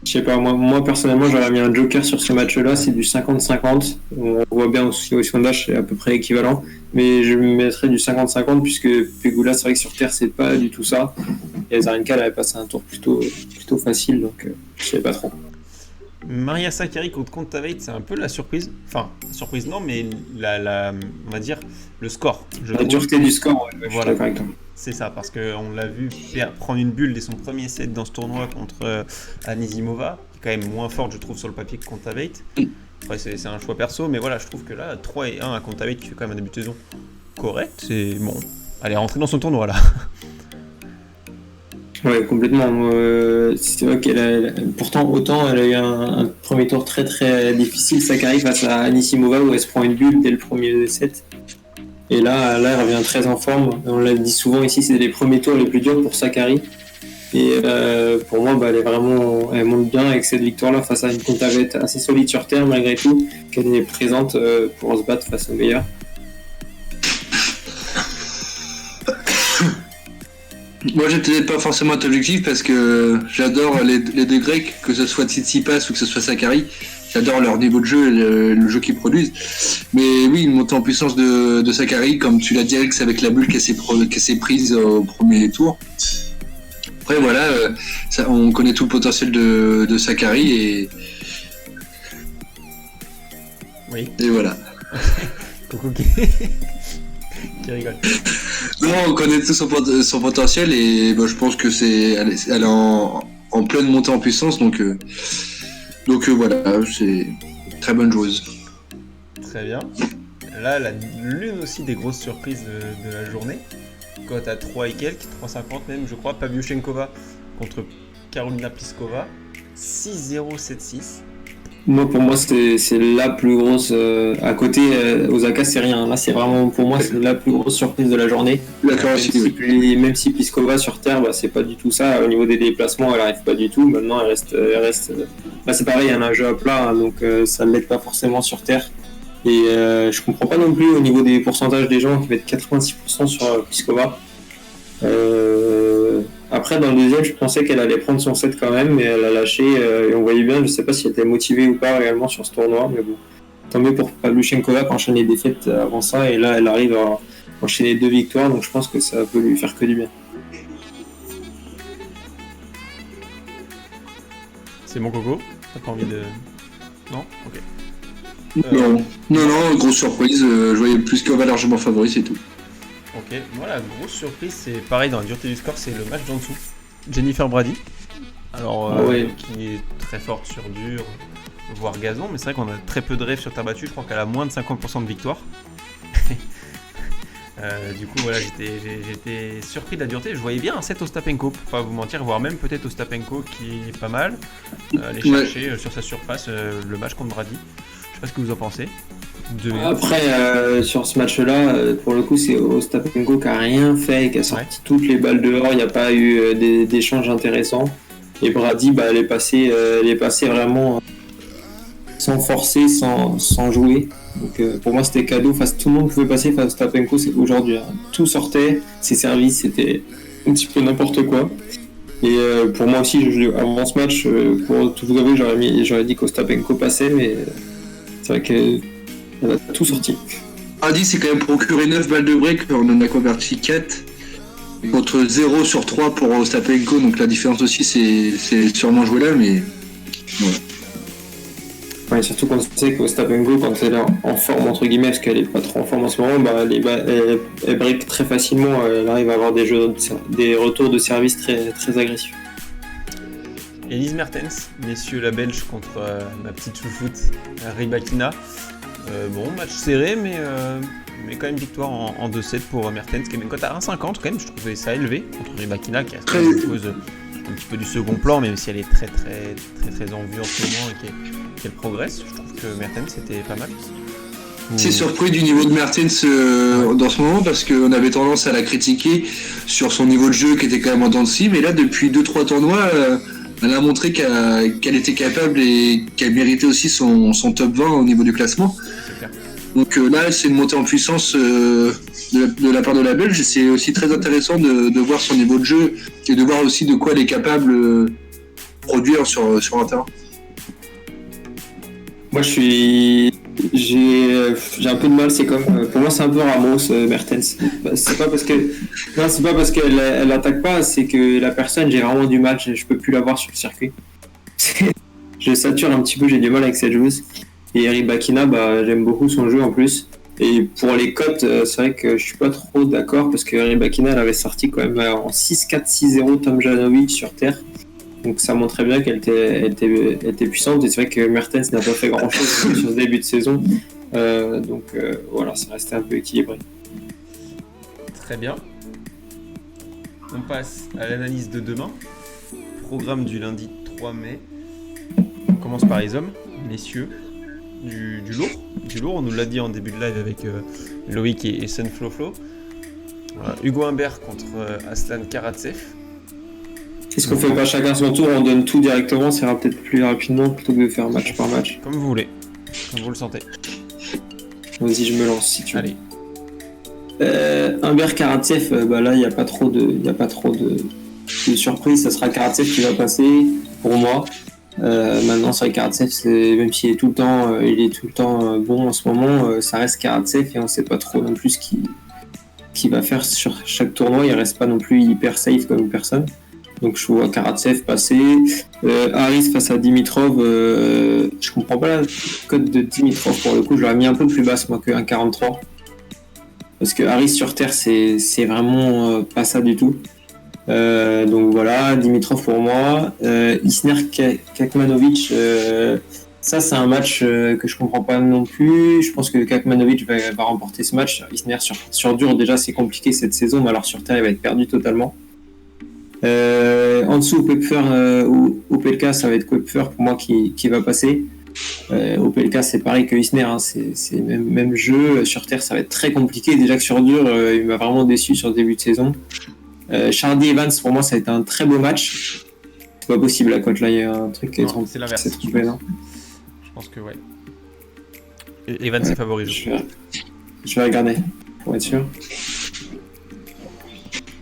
Je sais pas, moi personnellement j'aurais mis un joker sur ce match-là, c'est du 50-50. On voit bien aussi au sondage, c'est à peu près équivalent. Mais je me mettrais du 50-50 puisque Pegula, c'est vrai que sur terre c'est pas du tout ça. Et Azarenka, elle avait passé un tour plutôt facile, donc je sais pas trop. Maria Sakkari contre Kontaveit, c'est un peu la surprise. Enfin, surprise non, mais on va dire le score. La dureté du score, ouais, voilà. Je suis d'accord. C'est ça, parce qu'on l'a vu prendre une bulle dès son premier set dans ce tournoi contre Anisimova, qui est quand même moins forte, je trouve, sur le papier que Kontaveit. Après, c'est un choix perso, mais voilà, je trouve que là, 3-1 à Kontaveit, qui fait quand même un début de saison correct, c'est bon. Elle est rentrée dans son tournoi, là. Ouais, complètement. C'est vrai pourtant, autant elle a eu un premier tour très très difficile, Sakkari face à Anisimova où elle se prend une bulle dès le premier set. Et là, elle revient très en forme. On l'a dit souvent ici, c'est les premiers tours les plus durs pour Sakkari. Et pour moi, elle monte bien avec cette victoire-là face à une Kontaveit assez solide sur terre malgré tout, qu'elle est présente pour se battre face aux meilleurs. Moi, j'étais pas forcément à objectif parce que j'adore les deux Grecs, que ce soit Tsitsipas ou que ce soit Sakkari. J'adore leur niveau de jeu et le jeu qu'ils produisent. Mais oui, une montée en puissance de Sakkari, comme tu l'as dit, Alex, avec la bulle qui s'est prise au premier tour. Après, voilà, on connaît tout le potentiel de Sakkari et. Oui. Et voilà. Coucou qui rigole. Non, on connaît tout son potentiel et je pense que elle est en pleine montée en puissance, donc voilà, c'est une très bonne joueuse. Très bien. Là, l'une aussi des grosses surprises de la journée, cote à 3 et quelques, 3,50 même, je crois, Pavlyuchenkova contre Karolina Pliskova, 6-0, 7-6. Pour moi, c'est la plus grosse. À côté, Osaka, c'est rien. Là, c'est vraiment, pour moi, c'est la plus grosse surprise de la journée. D'accord, même si Pliskova sur terre, c'est pas du tout ça. Au niveau des déplacements, elle arrive pas du tout. Maintenant, elle reste. Là, c'est pareil, elle a un jeu à plat, donc ça ne l'aide pas forcément sur terre. Et je comprends pas non plus au niveau des pourcentages des gens qui mettent 86% sur Pliskova. Après, dans le deuxième, je pensais qu'elle allait prendre son set quand même, mais elle a lâché et on voyait bien, je sais pas si elle était motivée ou pas réellement sur ce tournoi, mais bon. Tant mieux pour Pavlyuchenkova qui enchaîne les défaites avant ça, et là, elle arrive à enchaîner 2 victoires, donc je pense que ça peut lui faire que du bien. C'est mon coco. T'as pas envie de. Non ? Ok. Non, grosse surprise, je voyais Pliskova largement favori, c'est tout. Ok, moi la grosse surprise, c'est pareil dans la dureté du score, c'est le match d'en dessous. Jennifer Brady, alors qui est très forte sur dur, voire gazon, mais c'est vrai qu'on a très peu de rêves sur terre battue, je crois qu'elle a moins de 50% de victoire. Du coup, voilà, j'étais surpris de la dureté. Je voyais bien un set Ostapenko, pour pas vous mentir, voire même peut-être Ostapenko qui est pas mal. Aller chercher sur sa surface le match contre Brady. Je sais pas ce que vous en pensez. Après, sur ce match-là, pour le coup, c'est Ostapenko qui a rien fait, qui a sorti toutes les balles dehors. Il n'y a pas eu d'échanges intéressants. Et Brady, elle est passée vraiment sans forcer, sans jouer. Donc pour moi, c'était cadeau. Tout le monde pouvait passer face à Ostapenko aujourd'hui. Tout sortait, ses services, c'était un petit peu n'importe quoi. Et pour moi aussi, avant ce match, pour tout vous avouer, j'aurais dit qu'Ostapenko passait, mais c'est vrai qu'elle a tout sorti. Brady s'est quand même procuré 9 balles de break, on en a converti 4 contre 0 sur 3 pour Ostapenko, donc la différence aussi c'est sûrement joué là, mais voilà. Ouais, surtout quand on sait qu'Ostapenko, quand elle est en forme, entre guillemets, parce qu'elle est pas trop en forme en ce moment, elle break très facilement, elle arrive à avoir des retours de service très, très agressifs. Elise Mertens, messieurs la Belge contre ma petite chouchoute Rybakina. Match serré, mais quand même victoire en 2-7 pour Mertens, qui est même cote à 1,50 quand même. Je trouvais ça élevé contre Rybakina, qui reste une joueuse un petit peu du second plan, même si elle est très très très très en vue en ce moment et qu'elle progresse. Je trouve que Mertens c'était pas mal. C'est surpris du niveau de Mertens dans ce moment, parce qu'on avait tendance à la critiquer sur son niveau de jeu qui était quand même en dents de scie, mais là depuis 2-3 tournois elle a montré qu'elle était capable et qu'elle méritait aussi son top 20 au niveau du classement. Donc là, c'est une montée en puissance de la part de la Belge. C'est aussi très intéressant de voir son niveau de jeu et de voir aussi de quoi elle est capable de produire sur un terrain. Moi, j'ai un peu de mal. C'est comme pour moi, c'est un peu Ramos, Mertens. C'est pas parce qu'elle attaque pas, c'est que la personne, j'ai vraiment du mal. Je peux plus la voir sur le circuit. Je sature un petit peu. J'ai du mal avec cette joueuse. Et Rybakina, j'aime beaucoup son jeu en plus. Et pour les cotes, c'est vrai que je suis pas trop d'accord parce que Rybakina, elle avait sorti quand même en 6-4, 6-0 Tomljanovic sur terre. Donc ça montrait bien qu'elle était puissante. Et c'est vrai que Mertens n'a pas fait grand chose sur ce début de saison. Voilà, ça restait un peu équilibré. Très bien. On passe à l'analyse de demain. Programme du lundi 3 mai. On commence par les hommes, messieurs. Du lourd. Du lourd, on nous l'a dit en début de live avec Loïc et Sunfloflo. Hugo Humbert contre Aslan Karatsev. Est-ce qu'on fait pas chacun son tour, on donne tout directement, ça ira peut-être plus rapidement plutôt que de faire match par match. Comme vous voulez, comme vous le sentez. Vas-y, je me lance si tu veux. Allez. Humbert Karatsev, là il n'y a pas trop de surprise, ça sera Karatsev qui va passer pour moi. Maintenant c'est vrai Karatsev, même s'il est tout le temps bon en ce moment, ça reste Karatsev et on sait pas trop non plus ce qu'il va faire sur chaque tournoi, il reste pas non plus hyper safe comme personne. Donc je vois Karatsev passer. Harris face à Dimitrov, je comprends pas la cote de Dimitrov pour le coup, je l'aurais mis un peu plus basse moi que 1,43. Parce que Harris sur terre c'est vraiment pas ça du tout. Donc voilà, Dimitrov pour moi. Isner Kakmanovic, ça c'est un match que je comprends pas non plus. Je pense que Kakmanovic va remporter ce match. Isner sur dur déjà c'est compliqué cette saison, mais alors sur terre il va être perdu totalement. En dessous Koepfer ou Opelka, ça va être Koepfer pour moi qui va passer. Opelka c'est pareil que Isner, hein, c'est même jeu. Sur terre ça va être très compliqué, déjà que sur dur il m'a vraiment déçu sur le début de saison. Chardy Evans pour moi ça a été un très beau match. C'est pas possible la cote là, il y a un truc qui Non, c'est l'inverse. trompé, non Je pense que ouais. Evans est favori. Je vais regarder pour être sûr.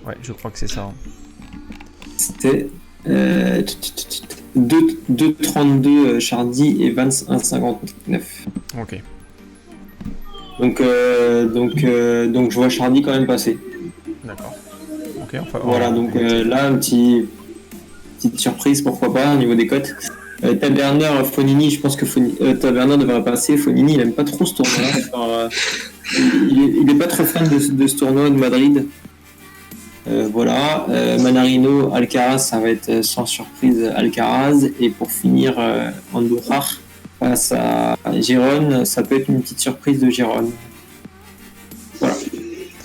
Ouais, je crois que c'est ça. Hein. C'était 2,32 Chardy et Vance 1,59. Ok. Donc je vois Chardy quand même passer. D'accord. Ok, Voilà, donc là, petite surprise, pourquoi pas, au niveau des cotes. Taberner, Fonini, je pense que Taberner devrait passer. Fonini, il aime pas trop ce tournoi-là. Il est pas trop fan de ce tournoi de Madrid. Voilà, Manarino, Alcaraz, ça va être sans surprise Alcaraz. Et pour finir, Andorra face à Giron, ça peut être une petite surprise de Giron. Voilà.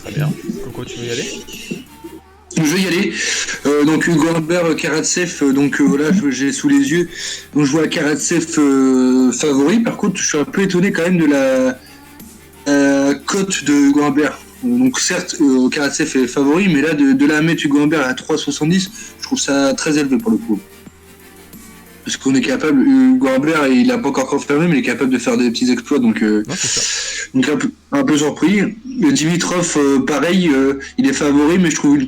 Très bien. Coco, tu veux y aller ? Je vais y aller. Donc Hugo Humbert, Karatsev, voilà, j'ai sous les yeux. Donc je vois Karatsev favori. Par contre, je suis un peu étonné quand même de la cote de Hugo Humbert. Donc certes, Karatsev est favori, mais là de la mettre Hugo Humbert à 3,70, je trouve ça très élevé pour le coup. Parce qu'on est capable, Hugo Humbert, il n'a pas encore confirmé, mais il est capable de faire des petits exploits, donc un peu surpris. Dimitrov, pareil, il est favori, mais je trouve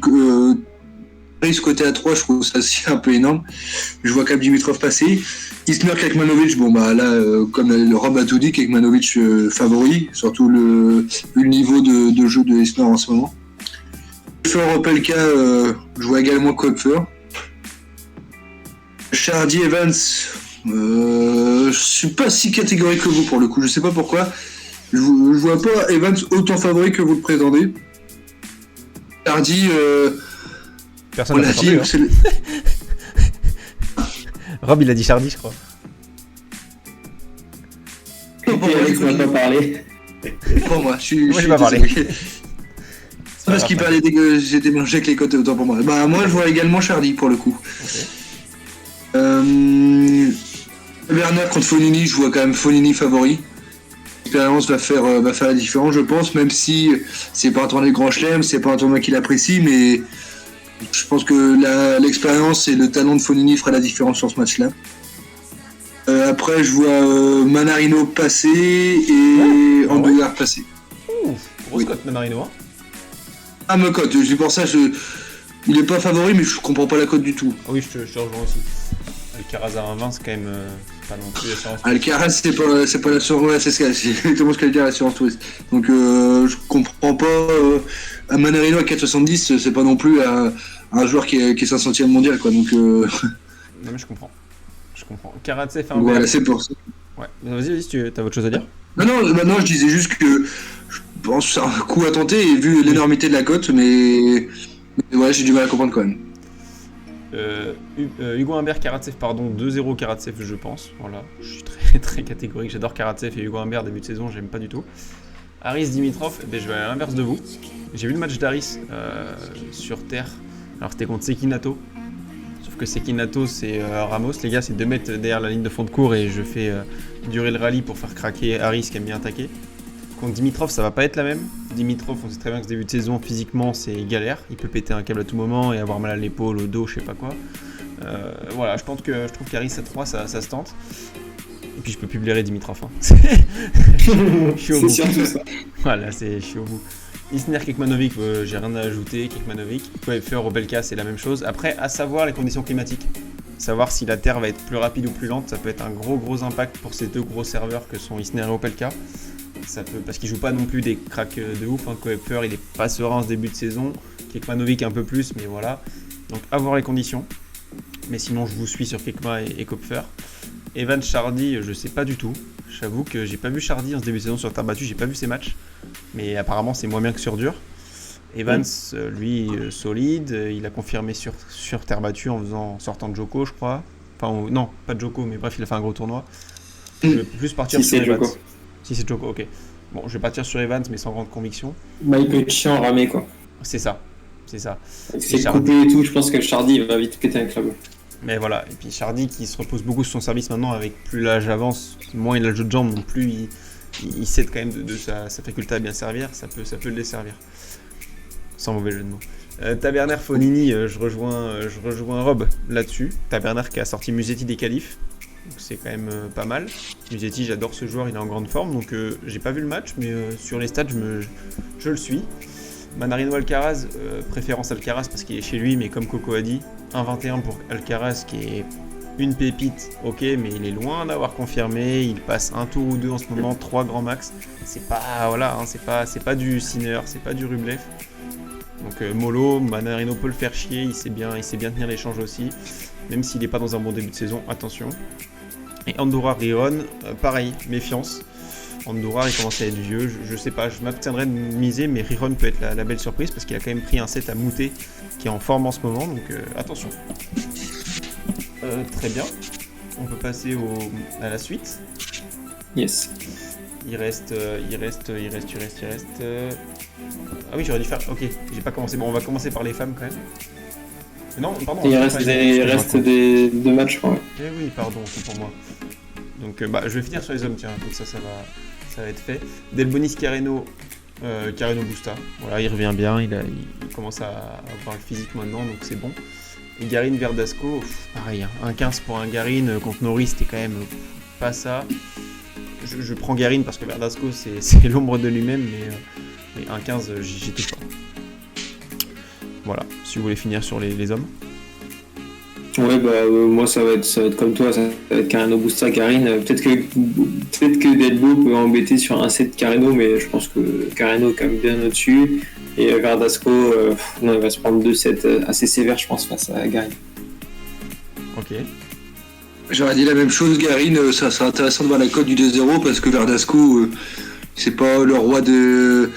ce côté à 3, je trouve ça aussi un peu énorme. Je vois quand même Dimitrov passer. Isner Kakmanovic, comme le Rob a tout dit, Kakmanovic favori, surtout le niveau de jeu de Isner en ce moment. Koepfer, Opelka, je vois également Koepfer. Chardy Evans, je suis pas si catégorique que vous pour le coup, je sais pas pourquoi. Je vois pas Evans autant favori que vous le présentez. Chardy, personne n'a entendu. Rob, il a dit Chardy, je crois. Alex m'a pas parlé. Pour moi, moi j'ai pas parlé. C'est parce qu'il parlait j'étais mélangé avec les cotes, autant pour moi. Bah moi je vois également Chardy pour le coup. Okay. Bernard contre Fonini, je vois quand même Fonini favori. L'expérience va faire la différence, je pense, même si c'est pas un tournoi de Grand Chelem, c'est pas un tournoi qu'il apprécie, mais je pense que l'expérience et le talent de Fonini fera la différence sur ce match-là. Après, je vois Manarino passer et Andouillard passer. Grosse cote Manarino. Hein. Ah, ma cote, c'est pour ça, il est pas favori, mais je comprends pas la cote du tout. Ah oui, je te rejoins aussi. Alcaraz à 1,20, c'est quand même pas non plus l'assurance. Alcaraz, c'est pas l'assurance, ouais, c'est exactement ce qu'elle dit, l'assurance touriste. Donc, je comprends pas. À Manarino à 4,70, c'est pas non plus un joueur qui est 500e mondial, quoi. Donc, Non, mais je comprends. Karatsev, Humbert. Voilà, c'est pour ça. Ouais, vas-y, tu as autre chose à dire ? Non, je disais juste que je pense que c'est un coup à tenter, et vu l'énormité de la cote, mais ouais, j'ai du mal à comprendre quand même. Hugo Humbert, Karatsev, 2-0 Karatsev, je pense. Voilà, je suis très très catégorique. J'adore Karatsev et Hugo Humbert début de saison, j'aime pas du tout. Harris Dimitrov, je vais à l'inverse de vous. J'ai vu le match d'Harris sur terre Alors c'était contre Sekinato. Sauf que Sekinato c'est Ramos, les gars, c'est 2 mètres derrière la ligne de fond de cours et je fais durer le rallye pour faire craquer Harris qui aime bien attaquer. Contre Dimitrov, ça va pas être la même. Dimitrov, on sait très bien que ce début de saison, physiquement, c'est galère. Il peut péter un câble à tout moment et avoir mal à l'épaule, au dos, je sais pas quoi. Voilà, je trouve qu'Harris à 3, ça se tente. Et puis je peux plus blairer Dimitrov. Hein. Je suis au bout. C'est surtout ça. Voilà, je suis au bout. Isner, Kekmanovic, j'ai rien à ajouter. Kekmanovic, Koepfer, Opelka, c'est la même chose. Après, à savoir les conditions climatiques. Savoir si la terre va être plus rapide ou plus lente, ça peut être un gros impact pour ces 2 gros serveurs que sont Isner et Opelka. Parce qu'ils jouent pas non plus des cracks de ouf. Hein. Koepfer, il est pas serein ce début de saison. Kekmanovic un peu plus, mais voilà. Donc, à voir les conditions. Mais sinon, je vous suis sur Kekma et Koepfer. Evan Chardy, je sais pas du tout. J'avoue que j'ai pas vu Chardy en ce début de saison sur terre battue, j'ai pas vu ses matchs. Mais apparemment, c'est moins bien que sur dur. Evans, lui, solide. Il a confirmé sur terre battue en sortant de Joko, je crois. Enfin, non, pas de Joko, mais bref, il a fait un gros tournoi. Je vais plus partir Si sur c'est Evans. Joko. Si c'est Joko, ok. Bon, je vais partir sur Evans, mais sans grande conviction. Michael Chian ramé, quoi. C'est ça. C'est Chardy. coupé et tout, je pense que Chardy va vite péter un câble. Mais voilà, et puis Chardy qui se repose beaucoup sur son service maintenant, avec plus l'âge avance, moins il a le jeu de jambes, non plus il cède quand même de sa faculté à bien servir, ça peut le desservir. Sans mauvais jeu de mots. Taberner Fonini, je rejoins Rob là-dessus. Taberner qui a sorti Musetti des qualifs, donc c'est quand même pas mal. Musetti, j'adore ce joueur, il est en grande forme, donc j'ai pas vu le match, mais sur les stats, je le suis. Manarino Alcaraz, préférence Alcaraz parce qu'il est chez lui, mais comme Coco a dit, 1,21 pour Alcaraz qui est une pépite, ok, mais il est loin d'avoir confirmé, il passe un tour ou 2 en ce moment, 3 grands max, c'est pas, voilà, hein, c'est pas du Sinner, c'est pas du Rublev. Donc mollo, Manarino peut le faire chier, il sait bien tenir l'échange aussi, même s'il n'est pas dans un bon début de saison, attention. Et Andorra Riron, pareil, méfiance. Andorra, il commence à être vieux, je sais pas, je m'abstiendrai de miser, mais Riron peut être la belle surprise parce qu'il a quand même pris un set à Moutet qui est en forme en ce moment, donc attention. Très bien, on peut passer à la suite. Yes. Il reste. Ah oui, j'aurais dû faire. Ok, j'ai pas commencé. Bon, on va commencer par les femmes quand même. Non, pardon. Il reste des 2 matchs, je crois. Eh oui, pardon, c'est pour moi. Donc, je vais finir sur les hommes, tiens, comme ça va être fait. Delbonis Carreno Busta. Voilà, il revient bien, il commence à avoir le physique maintenant, donc c'est bon. Et Garin Verdasco, pareil, hein, 1,15 pour un Garin contre Norris, c'était quand même pas ça. Je prends Garin parce que Verdasco, c'est l'ombre de lui-même, mais 1,15, j'y touche pas. Voilà, si vous voulez finir sur les hommes. Ouais, moi ça va être comme toi, ça va être Carreno Busta, Garin. Peut-être que Delbo peut embêter sur un set Carreno, mais je pense que Carreno est quand même bien au-dessus. Et Verdasco, il va se prendre 2 sets assez sévères, je pense, face à Garin. Ok. J'aurais dit la même chose, Garin, ça serait intéressant de voir la cote du 2-0 parce que Verdasco, c'est pas le roi de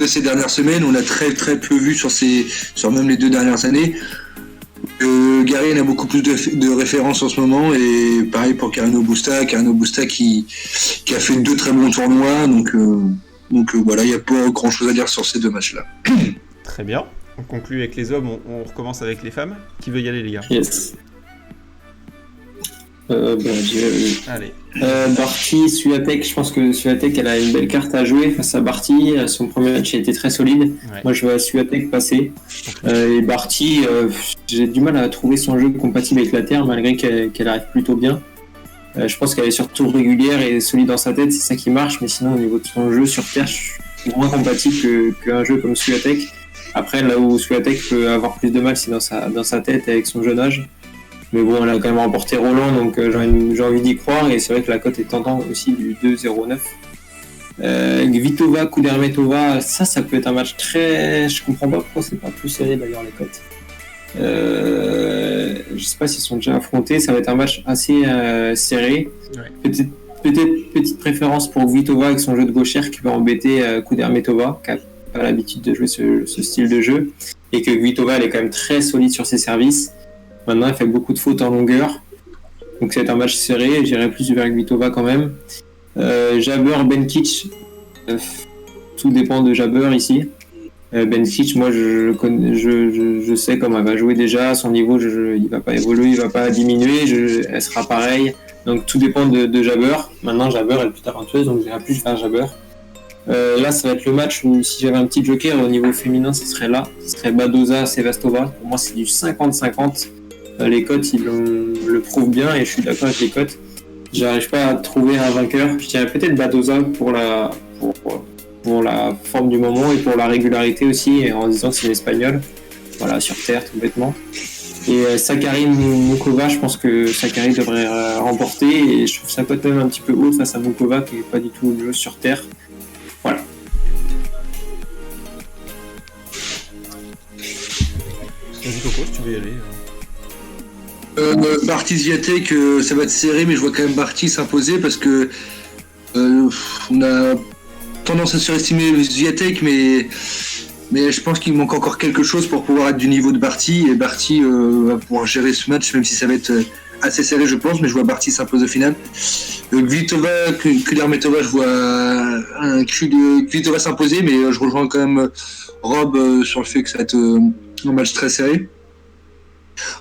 ces dernières semaines. On a très très peu vu sur même les 2 dernières années. Garin a beaucoup plus de références en ce moment et pareil pour Carreno Busta qui a fait 2 très bons tournois, donc voilà, il n'y a pas grand chose à dire sur ces 2 matchs-là. Très bien, on conclut avec les hommes, on recommence avec les femmes. Qui veut y aller, les gars? Yes. Allez. Barty, Swiatek, je pense que Swiatek elle a une belle carte à jouer face à Barty. Son premier match a été très solide. Ouais. Moi je vois Swiatek passer. Et Barty, j'ai du mal à trouver son jeu compatible avec la terre malgré qu'elle arrive plutôt bien. Je pense qu'elle est surtout régulière et solide dans sa tête, c'est ça qui marche. Mais sinon au niveau de son jeu sur terre, je suis moins compatible qu'un jeu comme Swiatek. Après là où Swiatek peut avoir plus de mal, c'est dans sa tête avec son jeune âge. Mais bon, elle a quand même remporté Roland, donc j'ai envie d'y croire. Et c'est vrai que la cote est tendante aussi du 2,09. Kvitova, Kudermetova, ça peut être un match très... Je comprends pas pourquoi c'est pas plus serré d'ailleurs les cotes. Je sais pas s'ils sont déjà affrontés, ça va être un match assez serré. Ouais. Peut-être petite préférence pour Kvitova avec son jeu de gauchère qui va embêter Kudermetova, qui n'a pas l'habitude de jouer ce style de jeu. Et que Kvitova, elle est quand même très solide sur ses services. Maintenant, elle fait beaucoup de fautes en longueur. Donc, c'est un match serré. J'irai plus vers Kvitova quand même. Jabber, Benkic. Tout dépend de Jabber ici. Bencic, moi je sais comment elle va jouer déjà, son niveau il va pas évoluer, il va pas diminuer, elle sera pareille. Donc tout dépend de Jabeur. Maintenant Jabeur elle est plus talentueuse, donc j'irai plus vers Jabeur. Là ça va être le match où si j'avais un petit joker au niveau féminin, ce serait Badosa, Sevastova. Pour moi c'est du 50-50. Les cotes ils le prouvent bien et je suis d'accord avec les cotes. J'arrive pas à trouver un vainqueur. Je dirais peut-être Badosa pour la forme du moment et pour la régularité aussi, et en disant que c'est l'espagnol. Voilà, sur terre, tout bêtement. Et Sakkari Mukova, je pense que Sakkari devrait remporter, et je trouve sa cote même un petit peu haute face à Mukova, qui n'est pas du tout joueuse sur terre. Voilà. Vas-y Coco, si tu veux y aller. Barty Swiatek, ça va être serré, mais je vois quand même Barty s'imposer parce que on a tendance à surestimer Swiatek, mais je pense qu'il manque encore quelque chose pour pouvoir être du niveau de Barty, et Barty va pouvoir gérer ce match, même si ça va être assez serré, je pense, mais je vois Barty s'imposer au final. Kvitova, Kudermetova, je vois Kvitova s'imposer, mais je rejoins quand même Rob sur le fait que ça va être un match très serré.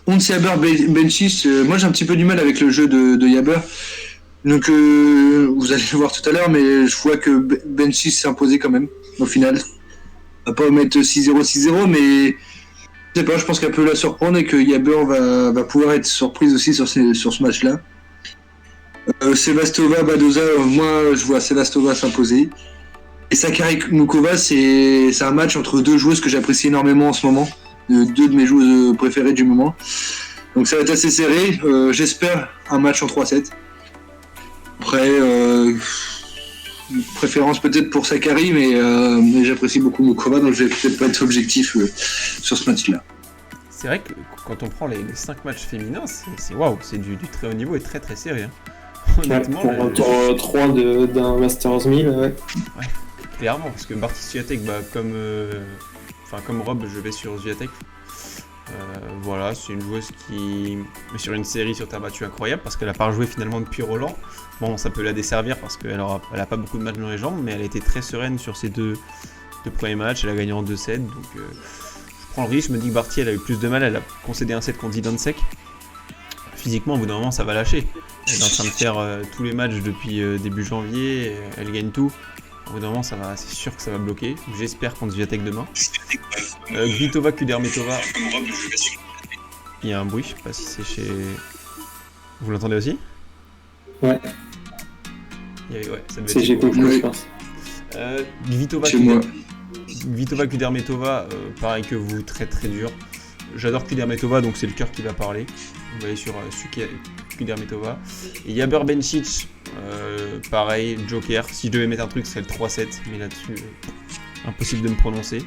Ons Jabeur Bencic, moi j'ai un petit peu du mal avec le jeu de Jabeur. Donc vous allez le voir tout à l'heure, mais je vois que Bencic s'est imposé quand même au final. On va pas mettre 6-0, 6-0, mais je sais pas, je pense qu'elle peut la surprendre et que Jabeur va pouvoir être surprise aussi sur ce match-là. Sevastova, Badosa, moi je vois Sevastova s'imposer. Et Sakkari Mukova, c'est un match entre deux joueuses que j'apprécie énormément en ce moment. Deux de mes joueuses préférées du moment. Donc ça va être assez serré. J'espère un match en 3-7. Après, préférence peut-être pour Sakkari, mais j'apprécie beaucoup Mukova, donc je vais peut-être pas être objectif sur ce match-là. C'est vrai que quand on prend les 5 matchs féminins, c'est waouh, c'est du très haut niveau et très très serré. Honnêtement, pour un tour 3 d'un Masters 1000, ouais. Clairement, parce que Barty Swiatek, comme Rob, je vais sur Swiatek. Voilà, c'est une joueuse qui est sur une série sur terre battue incroyable parce qu'elle n'a pas rejoué finalement depuis Roland. Bon, ça peut la desservir parce qu'elle n'a pas beaucoup de matchs dans les jambes, mais elle a été très sereine sur ses deux premiers matchs. Elle a gagné en 2-7, donc je prends le risque. Je me dis que Barty, elle a eu plus de mal. Elle a concédé un set contre Zidansek. Physiquement, au bout d'un moment, ça va lâcher. Elle est en train de faire tous les matchs depuis début janvier. Elle gagne tout. Au bout d'un moment, c'est sûr que ça va bloquer. J'espère contre Swiatek demain. Kvitova, Kudermetova. Il y a un bruit, je sais pas si c'est chez. Vous l'entendez aussi ? Ouais. Ouais, ça doit c'est être chez Coco, je pense. Kvitova, Kudermetova, pareil que vous, très très dur. J'adore Kudermetova, donc c'est le cœur qui va parler. Vous allez sur Kudermetova. Et Jabeur Bencic, pareil, Joker. Si je devais mettre un truc, ce serait le 3-7, mais là-dessus, impossible de me prononcer.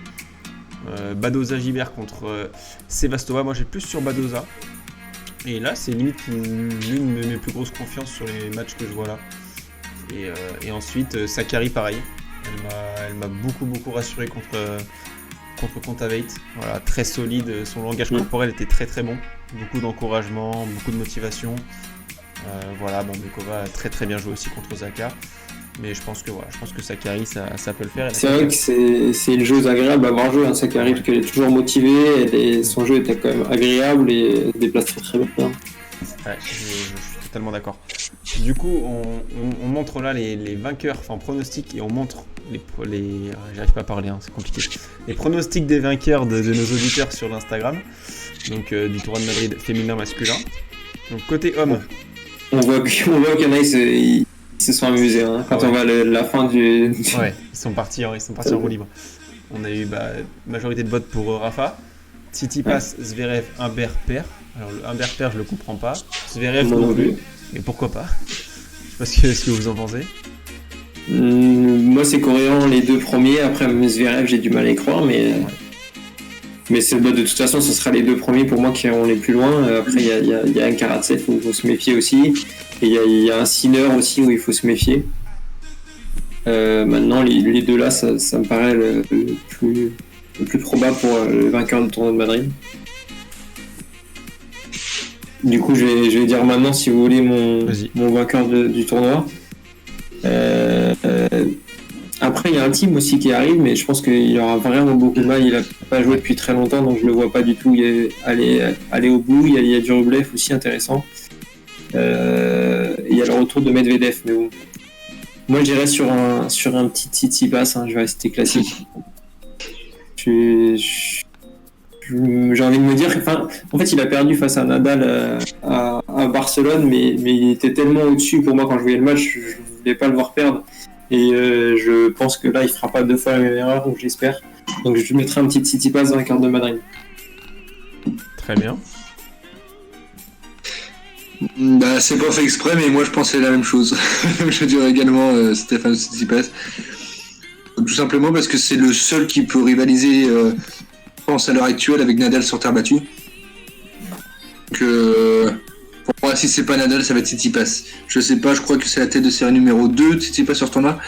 Badosa Gibert contre Sevastova. Moi, j'ai plus sur Badosa. Et là, c'est limite l'une de mes plus grosses confiances sur les matchs que je vois là. Et ensuite, Sakkari, pareil. Elle m'a beaucoup rassuré contre Kontaveit. Voilà, très solide. Son langage corporel était très très bon. Beaucoup d'encouragement, beaucoup de motivation. Voilà, Mukova a très très bien joué aussi contre Osaka. Mais je pense que Sakkari, ça peut le faire. C'est vrai que c'est une joueuse agréable à avoir joué, Sakkari, parce qu'elle est toujours motivée, son jeu était quand même agréable et elle se déplace très très bien. Ouais, je suis totalement d'accord. Du coup, on montre là les vainqueurs, enfin pronostics, et on montre j'arrive pas à parler, c'est compliqué. Les pronostics des vainqueurs de nos auditeurs sur l'Instagram, donc du Tour de Madrid féminin masculin. Donc côté homme. On voit qu'il y en a, ils se sont amusés quand on voit la fin du. Ouais, ils sont partis en roue libre. On a eu majorité de votes pour Rafa. Tsitsipas, Zverev, Humbert, Per. Alors le Humbert, Per, je le comprends pas. Zverev non plus. Mais pourquoi pas ? Je sais pas ce que vous en pensez. Moi, c'est cohérent les deux premiers. Après, Zverev, j'ai du mal à y croire, mais c'est de toute façon, ce sera les deux premiers pour moi qui iront les plus loin. Après, il y a un Karatsev où il faut se méfier aussi. Et il y a un Sinner aussi où il faut se méfier. Maintenant, les deux là, ça me paraît le plus probable pour le vainqueur du tournoi de Madrid. Du coup, je vais dire maintenant, si vous voulez, mon vainqueur du tournoi. Après, il y a un team aussi qui arrive, mais je pense qu'il aura vraiment beaucoup de mal. Il a pas joué depuis très longtemps, donc je le vois pas du tout aller au bout. Il y a du Rublev aussi intéressant. Il y a le retour de Medvedev, mais bon. Moi, j'irais sur un petit Tsitsipas, je vais rester classique. J'ai envie de me dire, en fait, il a perdu face à Nadal à Barcelone, mais il était tellement au-dessus pour moi quand je voyais le match, je voulais pas le voir perdre. Et je pense que là, il fera pas 2 fois la même erreur, donc j'espère. Donc je mettrai un petit Tsitsipas dans la carte de Madrid. Très bien. Bah, c'est pas fait exprès, mais moi je pensais la même chose. Je dirais également Stéphane Tsitsipas. Tout simplement parce que c'est le seul qui peut rivaliser, je pense, à l'heure actuelle avec Nadal sur terre battue. Donc, pour moi, si c'est pas Nadal, ça va être Tsitsipas. Je sais pas, je crois que c'est la tête de série numéro 2, Tsitsipas sur ce tournoi.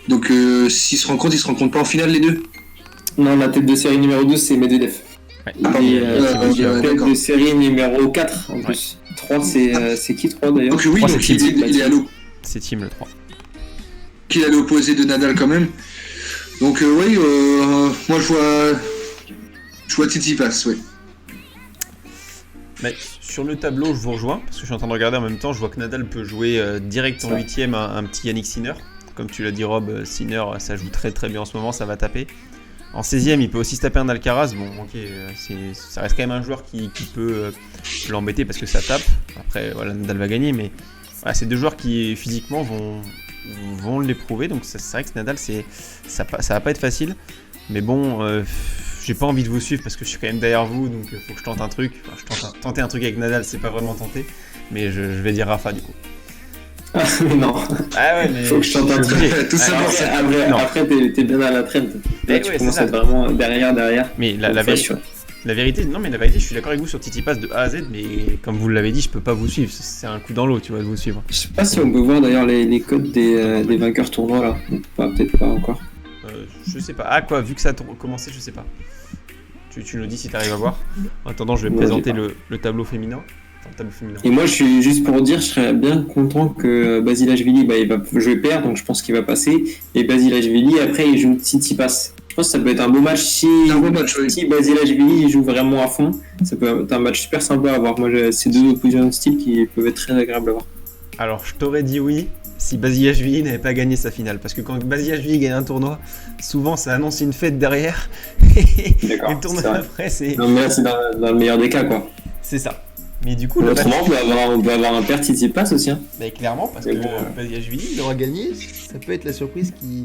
Donc, s'ils se rencontrent pas en finale les deux? Non, la tête de série numéro 2, c'est Medvedev. Ouais. Et la tête de série numéro 4 en plus. 3, c'est qui 3 d'ailleurs? Donc, oui, 3, donc c'est il est à l'eau. C'est Team le 3. Qu'il est à l'opposé de Nadal quand même. Donc, oui, moi je vois Tsitsipas, oui. Mais sur le tableau, je vous rejoins, parce que je suis en train de regarder en même temps, je vois que Nadal peut jouer direct en 8ème un petit Yannick Sinner. Comme tu l'as dit Rob, Sinner, ça joue très très bien en ce moment, ça va taper. En 16ème, il peut aussi se taper un Alcaraz. Bon, ok, ça reste quand même un joueur qui peut l'embêter parce que ça tape. Après, voilà, Nadal va gagner, mais voilà, c'est 2 joueurs qui physiquement vont l'éprouver. Donc c'est vrai que Nadal, ça va pas être facile. Mais bon, j'ai pas envie de vous suivre parce que je suis quand même derrière vous, donc faut que je tente un truc. Enfin, tenter un truc avec Nadal, c'est pas vraiment tenter. Mais je vais dire Rafa du coup. Non. Ah ouais, mais faut que je tente un truc. Tout ça pour ça. Après t'es bien à la traîne. Là, tu commences à être vraiment derrière. Mais la vérité, je suis d'accord avec vous sur Tsitsipas de A à Z, mais comme vous l'avez dit, je peux pas vous suivre. C'est un coup dans l'eau, tu vois, de vous suivre. Je sais pas si on peut voir d'ailleurs les codes des vainqueurs tournois là. Peut-être pas encore. Je sais pas. Ah quoi, vu que ça a commencé, je sais pas. Tu nous dis si t'arrives à voir. En attendant, je vais présenter le tableau féminin. Et moi, je suis juste pour dire, je serais bien content que Basilashvili, il va jouer pair, donc je pense qu'il va passer. Et Basilashvili, après, il joue Tsitsipas. Je pense que ça peut être un beau match si Basilashvili il joue vraiment à fond. Ça peut être un match super sympa à voir. Moi, c'est 2 oppositions de style qui peuvent être très agréables à voir. Alors, je t'aurais dit oui si Basilashvili n'avait pas gagné sa finale. Parce que quand Basilashvili gagne un tournoi, souvent ça annonce une fête derrière. D'accord. Et le tournoi après, c'est. Non, mais là, c'est dans le meilleur des cas, quoi. C'est ça. Mais du coup, autrement, on peut avoir un pair Tsitsipas aussi. Hein. Mais clairement, parce que Basilashvili, il aura gagné. Ça peut être la surprise qui.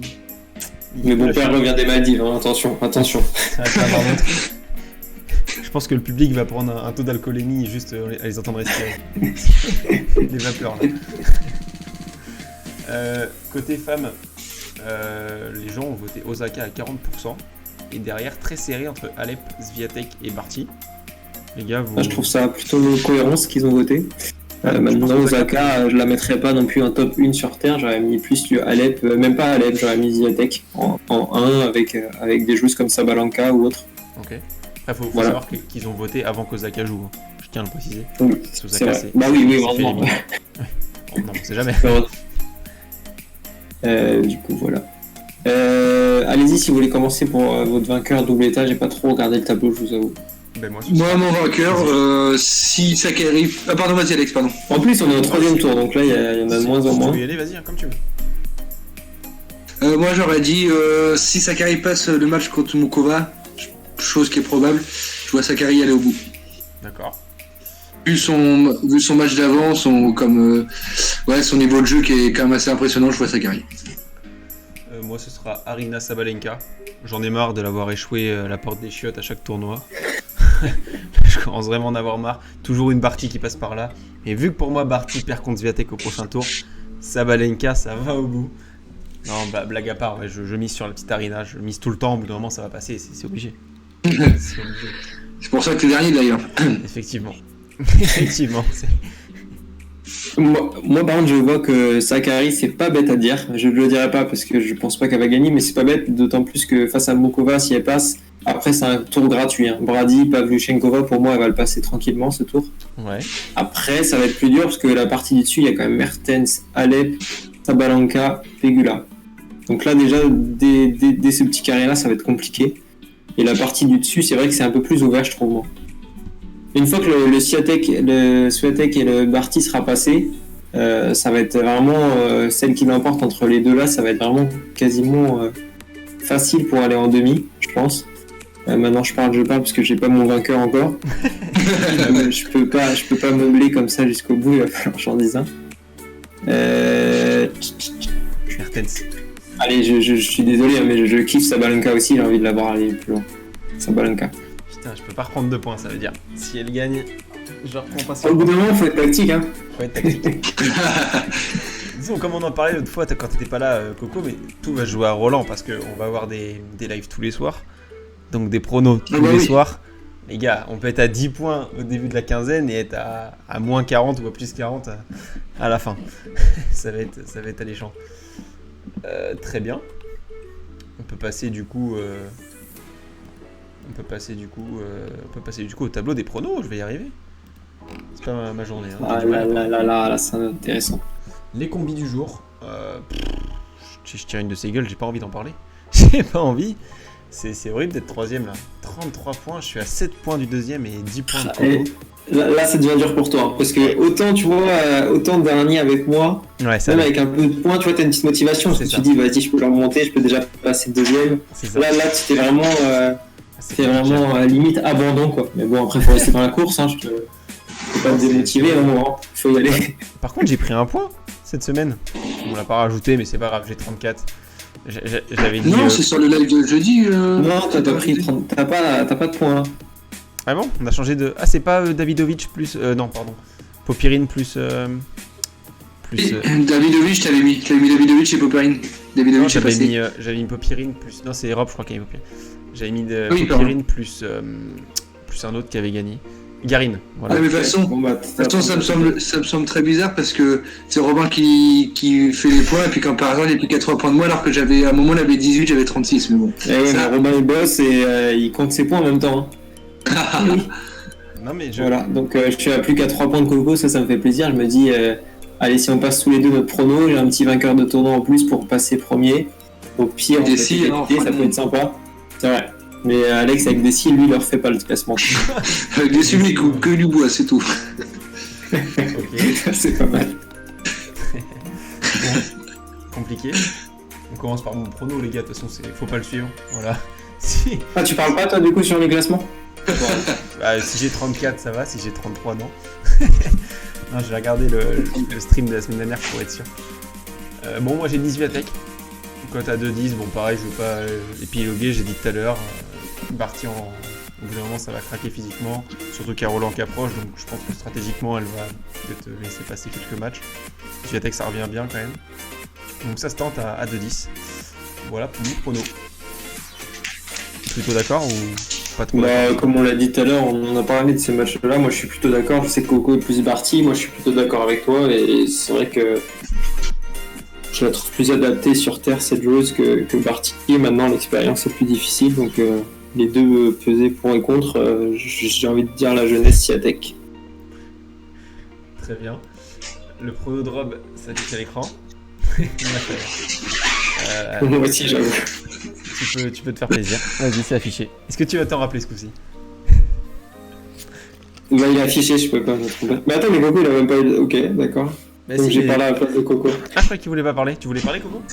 Mais mon père revient des Maldives, hein. Attention. Ça va pas avoir d'autre. Je pense que le public va prendre un taux d'alcoolémie juste à les entendre respirer. Des vapeurs là. Côté femmes, les gens ont voté Osaka à 40%. Et derrière, très serré entre Alep, Swiatek et Barty. Les gars, je trouve ça plutôt cohérent ce qu'ils ont voté. Maintenant, Osaka, je la mettrais pas non plus en top 1 sur Terre. J'aurais mis plus Alep, même pas Alep, j'aurais mis Swiatek en 1 avec des joueuses comme Sabalenka ou autre. Ok. Après, faut savoir qu'ils ont voté avant qu'Osaka joue. Je tiens à le préciser. Oui, c'est vrai. Bah oui, vraiment. Non, on sait jamais. Du coup, voilà. Allez-y si vous voulez commencer pour votre vainqueur double état. J'ai pas trop regardé le tableau, je vous avoue. Moi, mon vainqueur, si Sakkari. Ah, pardon, vas-y, Alex, pardon. En plus, on est au 3ème tour, donc là, il y en a de moins en moins. Tu veux y aller, vas-y, comme tu veux. Moi, j'aurais dit si Sakkari passe le match contre Mukova, chose qui est probable, je vois Sakkari aller au bout. D'accord. Vu son match d'avant, son niveau de jeu qui est quand même assez impressionnant, je vois Sakkari. Moi, ce sera Aryna Sabalenka. J'en ai marre de l'avoir échoué à la porte des chiottes à chaque tournoi. Je commence vraiment en avoir marre. Toujours une Barty qui passe par là. Et vu que pour moi, Barty perd contre Swiatek au prochain tour, Sabalenka, ça va au bout. Non, blague à part, je mise sur la petite Aryna. Je mise tout le temps. Au bout d'un moment, ça va passer. C'est obligé. C'est pour ça que t'es dernier d'ailleurs. Effectivement. Moi, par contre, je vois que Sakkari, c'est pas bête à dire. Je ne le dirai pas parce que je pense pas qu'elle va gagner, mais c'est pas bête, d'autant plus que face à Mukova, si elle passe, après, c'est un tour gratuit. Hein. Brady, Pavlyuchenkova, pour moi, elle va le passer tranquillement ce tour. Ouais. Après, ça va être plus dur parce que la partie du dessus, il y a quand même Mertens, Alep, Sabalenka, Pegula. Donc là, déjà, dès ce petit carré-là, ça va être compliqué. Et la partie du dessus, c'est vrai que c'est un peu plus ouvert, je trouve, moi. Une fois que le Swiatek et le Barty sera passé, ça va être vraiment celle qui l'emporte entre les deux là, ça va être vraiment quasiment facile pour aller en demi, je pense. Maintenant je parle parce que j'ai pas mon vainqueur encore. je peux pas meubler comme ça jusqu'au bout, il va falloir que j'en dise un. Mertens. Allez, je suis désolé, mais je kiffe Sabalenka aussi, j'ai envie de la voir aller plus loin. Sabalenka. Putain, je peux pas reprendre 2 points, ça veut dire. Si elle gagne, je reprends pas ça. Au bout d'un moment, faut être tactique, hein. Faut être tactique. Disons, comme on en parlait l'autre fois quand t'étais pas là, Coco, mais tout va se jouer à Roland parce qu'on va avoir des lives tous les soirs. Donc des pronos tous les soirs. Les gars, on peut être à 10 points au début de la quinzaine et être à moins 40 ou à plus 40 à la fin. ça va être alléchant. Très bien. On peut passer du coup au tableau des pronos, je vais y arriver. C'est pas ma journée. Hein, ah là, c'est intéressant. Les combis du jour. Je tire une de ces gueules, j'ai pas envie d'en parler. J'ai pas envie. C'est horrible d'être troisième là. 33 points, je suis à 7 points du deuxième et 10 points de Coco. Là, ça devient dur pour toi. Parce que autant, tu vois, autant dernier avec moi, ouais, même avec un peu de points, tu vois, t'as une petite motivation. Parce que tu te dis, vas-y, je peux leur monter, je peux déjà passer deuxième. Là, tu t'es vraiment limite abandon, quoi. Mais bon, après, faut rester dans la course. Hein, je peux pas me démotiver à un moment. Faut y aller. Par contre, j'ai pris un point cette semaine. On l'a pas rajouté, mais c'est pas grave, j'ai 34. J'avais dit. Non, c'est sur le live de jeudi. Non, t'as pas pris 30. T'as pas de points. Ah bon, on a changé de. Ah, c'est pas Davidovic plus. Non, pardon. Popirine plus. Davidovic, t'avais mis Davidovic et Popirine. Davidovic, j'avais mis Popirine plus. Non, c'est Europe, je crois qu'il y avait Popirine. J'avais mis Popirine plus un autre qui avait gagné. Garine. Voilà. Ah, mais de toute façon, ça me semble très bizarre parce que c'est Robin qui fait les points et puis quand par exemple il a pris 80 points de moi alors que j'avais à un moment il avait 18, j'avais 36, mais bon. Ouais, mais Robin il bosse et il compte ses points en même temps. Oui. Non mais Voilà, donc je suis à plus qu'à 3 points de Coco, ça me fait plaisir. Je me dis, allez, si on passe tous les deux notre prono, j'ai un petit vainqueur de tournoi en plus pour passer premier. Au pire, ça peut être sympa. C'est vrai. Mais Alex avec Dessy, lui, il leur fait pas le classement. Avec Dessy, lui, il coupe que du bois, c'est tout. Ok, c'est pas mal. Bon, compliqué. On commence par mon prono, les gars, de toute façon, faut pas le suivre. Voilà. Si... Ah, tu parles pas, toi, du coup, sur les classements? Bon, bah, si j'ai 34, ça va. Si j'ai 33, non. Non, j'ai regardé le stream de la semaine dernière pour être sûr. Bon, moi, j'ai 18 attaques. Quand t'as 2-10, bon, pareil, je veux pas épiloguer, j'ai dit tout à l'heure. Barty, au bout d'un moment, ça va craquer physiquement. Surtout qu'il y a Roland qui approche, donc je pense que stratégiquement, elle va peut-être laisser passer quelques matchs. Swiatek, ça revient bien quand même. Donc ça se tente à 2-10. Voilà pour mon prono. Plutôt d'accord ou pas trop d'accord? Comme on l'a dit tout à l'heure, on a parlé de ces matchs-là. Moi, je suis plutôt d'accord. Je sais que Coco est plus Barty. Moi, je suis plutôt d'accord avec toi. Et c'est vrai que je la trouve plus adaptée sur terre, cette joueuse, que Barty. Et maintenant, l'expérience est plus difficile. Donc, les deux peser pour et contre. J'ai envie de dire la jeunesse Swiatek. Très bien. Le prono de Rob s'affiche à l'écran. Moi aussi, j'avoue. Tu peux te faire plaisir. Vas-y, c'est affiché. Est-ce que tu vas t'en rappeler ce coup-ci? Bah, il est affiché, je peux pas me tromper. Mais attends, mais Coco, il a même pas eu... Ok, d'accord. Bah, donc si, j'ai parlé à la place de Coco. Ah, je croyais qu'il voulait pas parler. Tu voulais parler, Coco?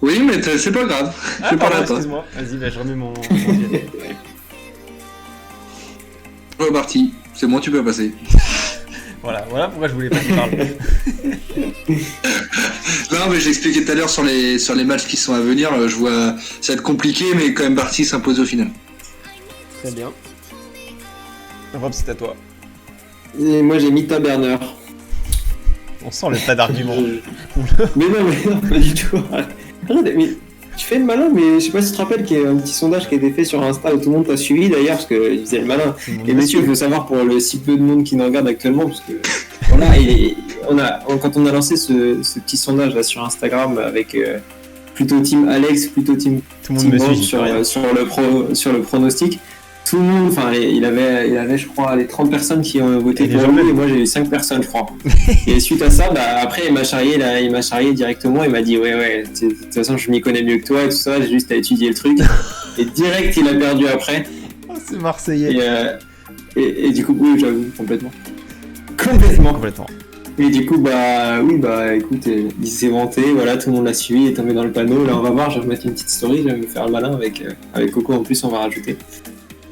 Oui, mais c'est pas grave. Ah, pardon, excuse-moi. Vas-y, bah, je remets mon diète. Ouais, Barty, c'est bon, tu peux passer. Voilà pourquoi je voulais pas qu'il parle. Non, mais j'expliquais tout à l'heure sur les matchs qui sont à venir, je vois ça va être compliqué, mais quand même Barty s'impose au final. Très bien. Rob, c'est à toi. Et moi, j'ai mis Taberner. On sent le tas d'arguments. mais non, pas du tout. Arrête, mais tu fais le malin, mais je sais pas si tu te rappelles qu'il y a un petit sondage qui a été fait sur Insta où tout le monde t'a suivi d'ailleurs, parce qu'il faisait le malin. Et messieurs, il faut savoir pour le si peu de monde qui nous regarde actuellement, parce que voilà, et quand on a lancé ce petit sondage là sur Instagram avec plutôt team Alex, plutôt team Rob sur le pronostic, tout le monde, enfin, il avait, je crois, les 30 personnes qui ont voté pour lui, et moi j'ai eu 5 personnes, je crois. Et suite à ça, après, il m'a charrié directement, il m'a dit, ouais, de toute façon, je m'y connais mieux que toi et tout ça, j'ai juste à étudier le truc. Et direct, il a perdu après. Oh, c'est Marseillais. Et du coup, oui, j'avoue, complètement. Et du coup, écoute, il s'est vanté, voilà, tout le monde l'a suivi, il est tombé dans le panneau. Là, on va voir, je vais remettre une petite story, je vais me faire le malin avec Coco en plus, on va rajouter.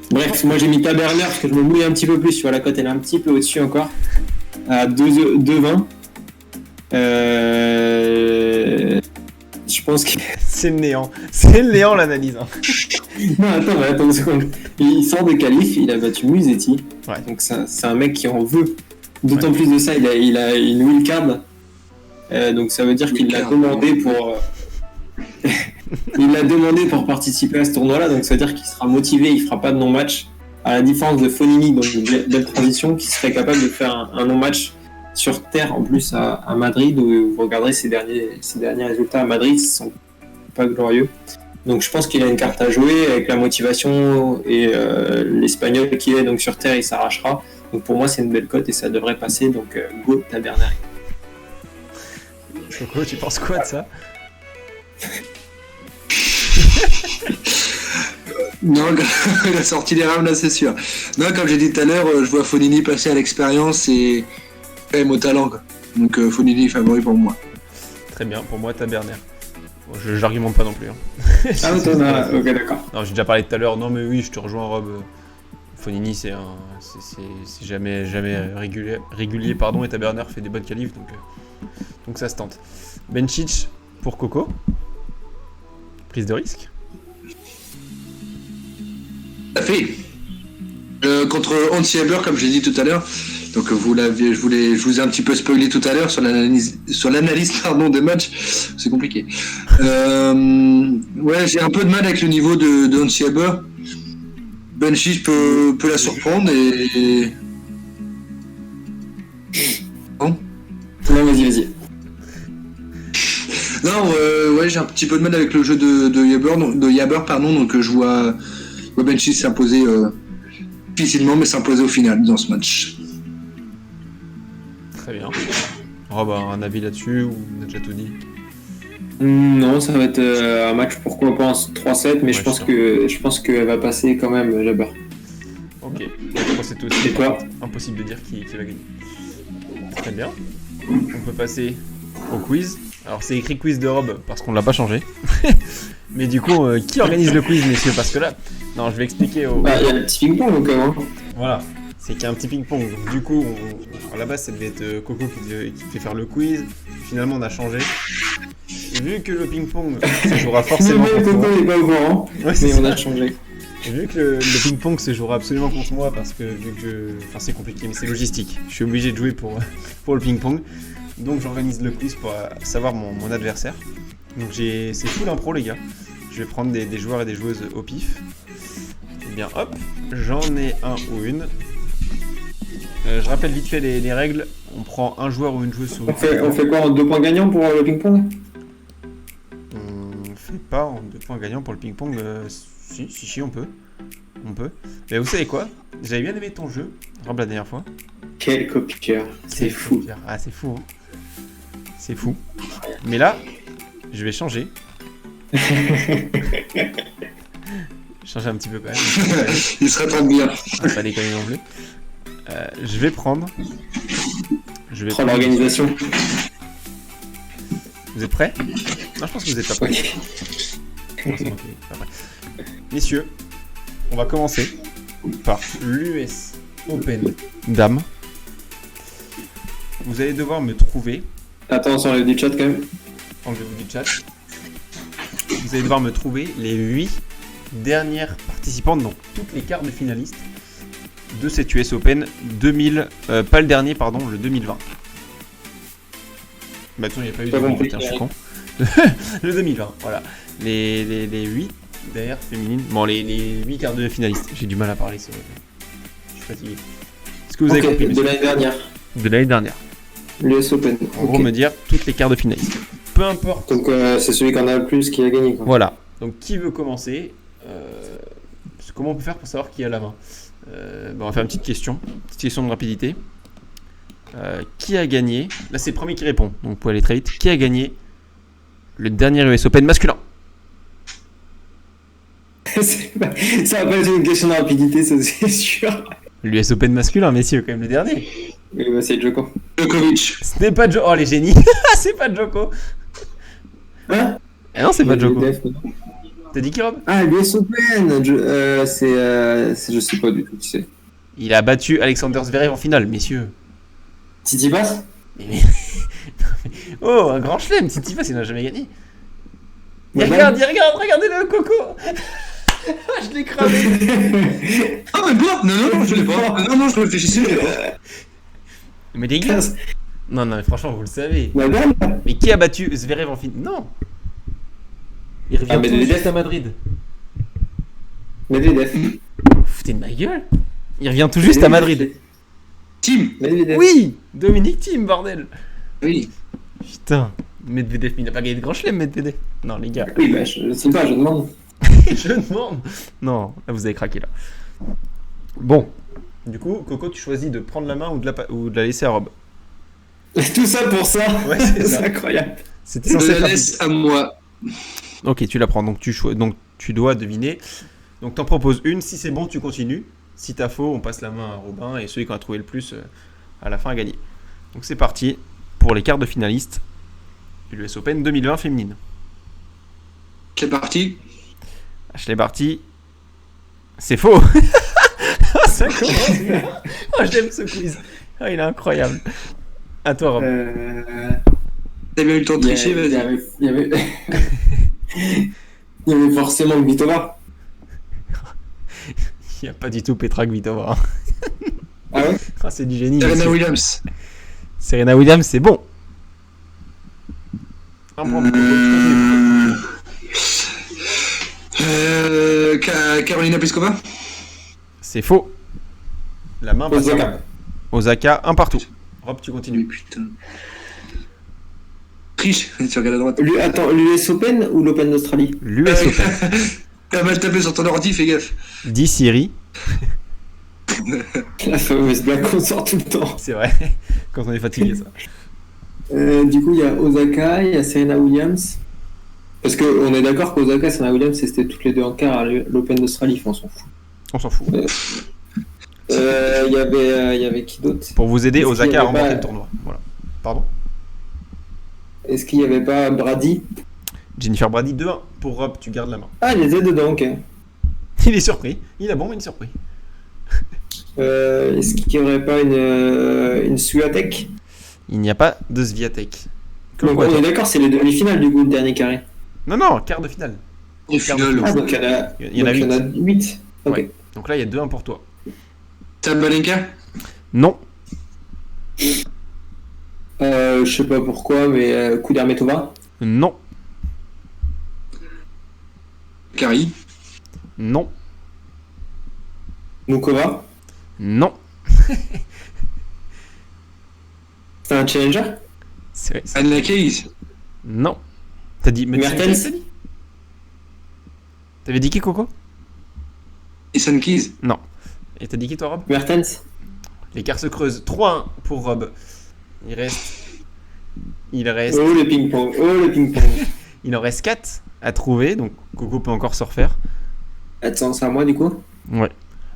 Bref, moi j'ai mis Taberner parce que je me mouille un petit peu plus, tu vois, la cote elle est un petit peu au-dessus encore, à 2,20. Je pense que. C'est le néant l'analyse. Hein. Non, attends une seconde. Il sort de qualif, il a battu Musetti. Ouais. Donc c'est un mec qui en veut. D'autant plus de ça, il a une wildcard. Donc ça veut dire qu'il l'a demandé pour. Il l'a demandé pour participer à ce tournoi-là, donc ça veut dire qu'il sera motivé, il fera pas de non-match. À la différence de Fonini, donc une belle transition, qui serait capable de faire un non-match sur terre en plus à Madrid, où vous regarderez ses derniers résultats à Madrid, ils sont pas glorieux. Donc je pense qu'il a une carte à jouer avec la motivation et l'espagnol qui est donc sur terre, il s'arrachera. Donc pour moi c'est une belle cote et ça devrait passer, donc go Taberner. Coco, tu penses quoi de ça? Non, il a sorti les rames là, c'est sûr. Non, comme j'ai dit tout à l'heure, je vois Fonini passer à l'expérience et quand même au talent, quoi. Donc Fonini favori pour moi. Très bien, pour moi Taberner. Bon, j'argumente pas non plus. Hein. Ah, t'en as. Ok, d'accord. Non, j'ai déjà parlé tout à l'heure. Non, mais oui, je te rejoins, Rob. Fonini, c'est jamais régulier, pardon, et Taberner fait des bonnes qualifs, donc ça se tente. Benčić pour Coco. Prise de risque. Ça fait. Contre Hans Jaeber, comme j'ai dit tout à l'heure. Donc je vous ai un petit peu spoilé tout à l'heure sur l'analyse des matchs. C'est compliqué. Ouais, j'ai un peu de mal avec le niveau de Hans Jaeber. Benčić peut la surprendre et. Non, vas-y. Non, ouais, j'ai un petit peu de mal avec le jeu de Jaeber, donc je vois Benčić s'imposer difficilement, mais s'imposer au final dans ce match. Très bien. Rob, un avis là-dessus ou on a déjà tout dit? Non, ça va être un match pourquoi pas en 3-7, mais ouais, je pense qu'elle va passer quand même Jaeber. Ok, donc c'est aussi impossible de dire qui va gagner. Très bien. On peut passer au quiz. Alors c'est écrit quiz de Rob parce qu'on ne l'a pas changé. Mais du coup, qui organise le quiz, messieurs? Parce que là, non, je vais expliquer au... Bah, il y a le petit ping-pong donc hein. Voilà, c'est qu'il y a un petit ping-pong. Donc, du coup, à la base, ça devait être Coco qui fait faire le quiz. Finalement, on a changé. Et vu que le ping-pong se jouera forcément contre moi... Coco n'est pas au courant, ouais, mais on a changé. Et vu que le ping-pong se jouera absolument contre moi parce que vu que enfin c'est compliqué mais c'est logistique. Je suis obligé de jouer pour le ping-pong. Donc j'organise le quiz pour savoir mon adversaire. Donc c'est full impro les gars. Je vais prendre des joueurs et des joueuses au pif. Et bien hop, j'en ai un ou une. Je rappelle vite fait les règles. On prend un joueur ou une joueuse sur... On fait quoi en 2 points gagnants pour le ping-pong? On fait pas en 2 points gagnants pour le ping-pong. Si, on peut. Mais vous savez quoi? J'avais bien aimé ton jeu, Rob, la dernière fois. Quel copieur. C'est fou. Ah, c'est fou. Hein. C'est fou. Mais là, je vais changer. Changer un petit peu quand même. Il serait pas bien. Pas déconner non plus. Je vais prendre l'organisation. Vous êtes prêts? Non, je pense que vous êtes pas prêts. Okay. Messieurs, on va commencer par l'US Open Dame. Vous allez devoir me trouver... Attends, on s'enlève du chat quand même. Enlevez-vous du chat. Vous allez devoir me trouver les 8 dernières participantes, donc toutes les quarts de finalistes de cette US Open 2000... pas le dernier, pardon, le 2020. Bah attends, il n'y a pas eu de 2021, je suis con. Le 2020, voilà. Les 8 derrière féminines. Bon, les 8 quarts de finalistes. J'ai du mal à parler, c'est vrai. Je suis fatigué. Est-ce que vous avez compris? De l'année dernière. De l'année dernière. L'US Open. En gros, me dire toutes les quarts de finalistes. Peu importe. Donc, c'est celui qui en a le plus qui a gagné, quoi. Voilà. Donc, qui veut commencer? comment on peut faire pour savoir qui a la main? On va faire une petite question de rapidité. Qui a gagné? Là, c'est le premier qui répond, donc vous pouvez aller très vite. Qui a gagné le dernier US Open masculin? Ça va pas être une question de rapidité, ça c'est sûr. L'US Open masculin, messieurs, quand même le dernier. Oui, bah c'est Djoko. Djokovic. Ce n'est pas Djoko. Oh, les génies. C'est pas Djoko. Hein? Ah non, c'est pas Djoko. Medvedev, non. T'as dit qui, Rob? Ah, l'US Open, je sais pas du tout, tu sais. Il a battu Alexander Zverev en finale, messieurs. Tsitsipas? Mais... Oh, un grand chelem, Tsitsipas, il n'a jamais gagné. Il Madame. regarde, regardez le Coco. Je l'ai cramé. Ah, mais quoi? Non, je l'ai pas. Non, je réfléchissais, je l'ai pas. Mais les gars. Non, mais franchement, vous le savez. Madame? Mais qui a battu Zverev en finale? Non. Il revient tout Medvedev. juste à Madrid. Medvedev. Vous foutez de ma gueule. Il revient tout juste à Madrid. Tim. Medvedev. Oui, Dominique Thiem, bordel. Oui. Putain, Medvedev, il n'a pas gagné de grand chelem, Medvedev. Non, les gars. Oui, bah je sais pas, je demande. Je demande. Non, là, vous avez craqué là. Bon, du coup, Coco, tu choisis de prendre la main ou de la laisser à Rob. Tout ça pour ça? Ouais, c'est ça. C'est incroyable. C'était Je censé la être laisse à moi. Ok, tu la prends. Donc tu dois deviner. Donc t'en proposes une. Si c'est bon, tu continues. Si t'as faux, on passe la main à Robin et celui qui a trouvé le plus à la fin a gagné. Donc c'est parti pour les quarts de finalistes du US Open 2020 féminine. C'est parti. Ashley Barty. C'est faux. Ça commence bien. Oh, j'aime ce quiz. Oh, il est incroyable. À toi, Rob. T'as bien eu le temps de tricher, Il y vas-y. avait... il y avait forcément Kvitova. Il n'y a pas du tout Petra Kvitova. Ah ouais? Ah, c'est du génie. Serena Williams. Serena Williams, c'est bon. Un point pour Coco, Carolina Pliskova. c'est faux. La main passe à Osaka. Rob. Osaka, un partout. Rob, tu Oui, continues. putain. Triche, tu regardes à droite. Attends, l'US Open ou l'Open d'Australie? L'US Open. T'as mal tapé sur ton ordi, fais gaffe. 10 Siri. La fameuse blague qu'on sort tout le temps. C'est vrai. Quand on est fatigué, ça. Du coup, il y a Osaka, il y a Serena Williams. Parce qu'on est d'accord qu'Osaka et Serena Williams, c'était toutes les deux en quart à l'Open d'Australie, on s'en fout. On s'en fout. Il y avait qui d'autre? Pour vous aider, Est-ce qu'il y Osaka a avait remporté pas- le tournoi. Voilà. Pardon. Est-ce qu'il n'y avait pas Brady? Jennifer Brady 2-1. Pour Rob, tu gardes la main. Ah, il était dedans, ok. Il est surpris. Il a bon, mais il est surpris. Est-ce qu'il n'y aurait pas une Swiatek? Il n'y a pas de Swiatek. Comme Donc quoi, on toi. est d'accord, c'est les demi-finales du coup, le dernier carré. Non, quart de finale. Et finale. Ah, donc il y en a 8. Ok. Ouais. Donc là, il y a 2-1 pour toi. Sabalenka. Non. Je sais pas pourquoi, mais Kudermetova. Non. Kari. Non. Mukova. Non. C'est un challenger? C'est vrai. Anna Keys. Non. T'as dit Mertens. t'as dit T'avais dit qui, Coco? Ethan Keys. Non. Et t'as dit qui, toi, Rob? Mertens. L'écart se creuse. 3-1 pour Rob. Il reste. Oh le ping-pong. Oh le ping-pong. Il en reste 4 à trouver. Donc Coco peut encore se refaire. Attends, c'est à moi du coup? Ouais.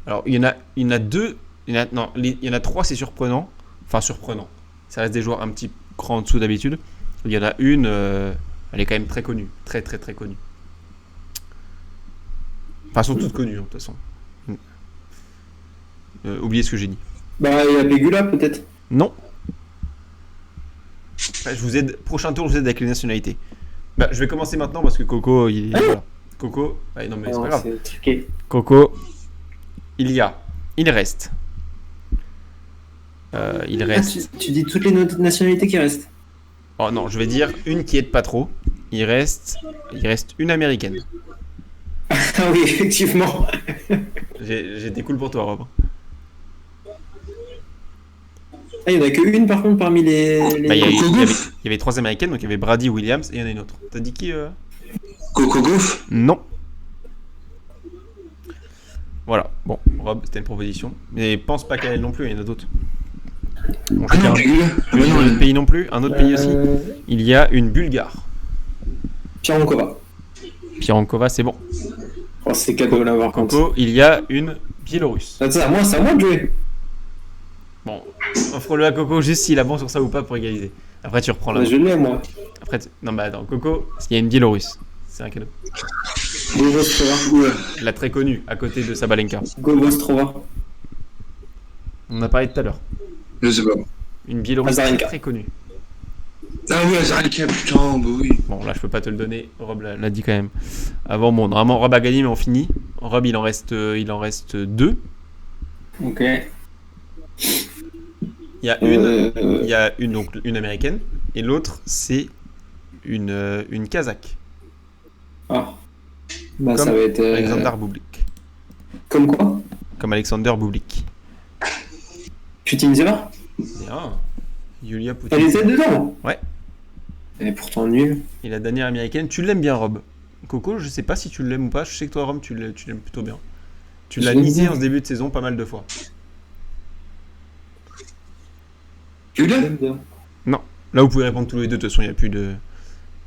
Alors, il y en a 2. Il y en a 3, c'est surprenant. Enfin, surprenant. Ça reste des joueurs un petit cran en dessous d'habitude. Il y en a une, elle est quand même très connue. Très, très, très connue. Enfin, elles sont toutes connues, hein, de toute façon. Oubliez ce que j'ai dit. Bah, il y a Pegula peut-être. Non. Ouais, je vous aide. Prochain tour, je vous aide avec les nationalités. Bah, je vais commencer maintenant parce que Coco, il est. Voilà. Coco. Ouais, non, mais c'est pas grave. C'est truqué. Coco. Il reste. Il Ah, reste. tu dis toutes les nationalités qui restent. Oh non, je vais dire une qui aide pas trop. Il reste une américaine. Ah oui, effectivement. J'étais cool pour toi, Rob. Ah, il n'y en a qu'une par contre parmi les... Bah, il Coco y Gauff. avait 3 américaines, donc il y avait Brady, Williams et il y en a une autre. T'as dit qui Coco Gauff. Non. Voilà, bon, Rob, c'était une proposition. Mais pense pas qu'à elle non plus, il y en a d'autres. Bon, Ah non, tu veux un autre pays non plus? Un autre pays aussi? Il y a une Bulgare. Pironkova. Pironkova, c'est bon. Oh, c'est cadeau là par contre. Coco, il y a une Biélorusse. C'est à moi de jouer. Bon, offre-le à Coco juste s'il a bon sur ça ou pas pour égaliser. Après, tu reprends la Je l'ai moi. Après, non, bah attends, Coco, il y a une Biélorusse. C'est un cadeau. Govostrova. La très connue, à côté de Sabalenka. Govostrova. On en a parlé tout à l'heure. Je sais pas. Une Biélorusse très, Azarenka. très connue. Ah oui, Azarenka, putain, bah oui. Bon, là, je peux pas te le donner. Rob l'a dit quand même. Avant, bon, normalement, Rob a gagné, mais on finit. Rob, il en reste 2. Ok. Il y a donc une américaine, et l'autre, c'est une kazakh. Ah. Bah Comme ça va être. Alexander Bublik. Comme quoi? Comme Alexander Bublik. Putinzeva? Bien. Yulia Elle était Putin. dedans? Ouais. Elle est pourtant nulle. Et la dernière américaine, tu l'aimes bien, Rob. Coco, je sais pas si tu l'aimes ou pas. Je sais que toi, Rob, tu l'aimes plutôt bien. Tu Je l'as l'aime misé bien. en ce début de saison pas mal de fois. Julia? J'aime bien. Là, vous pouvez répondre tous les deux. De toute façon, il n'y a plus de.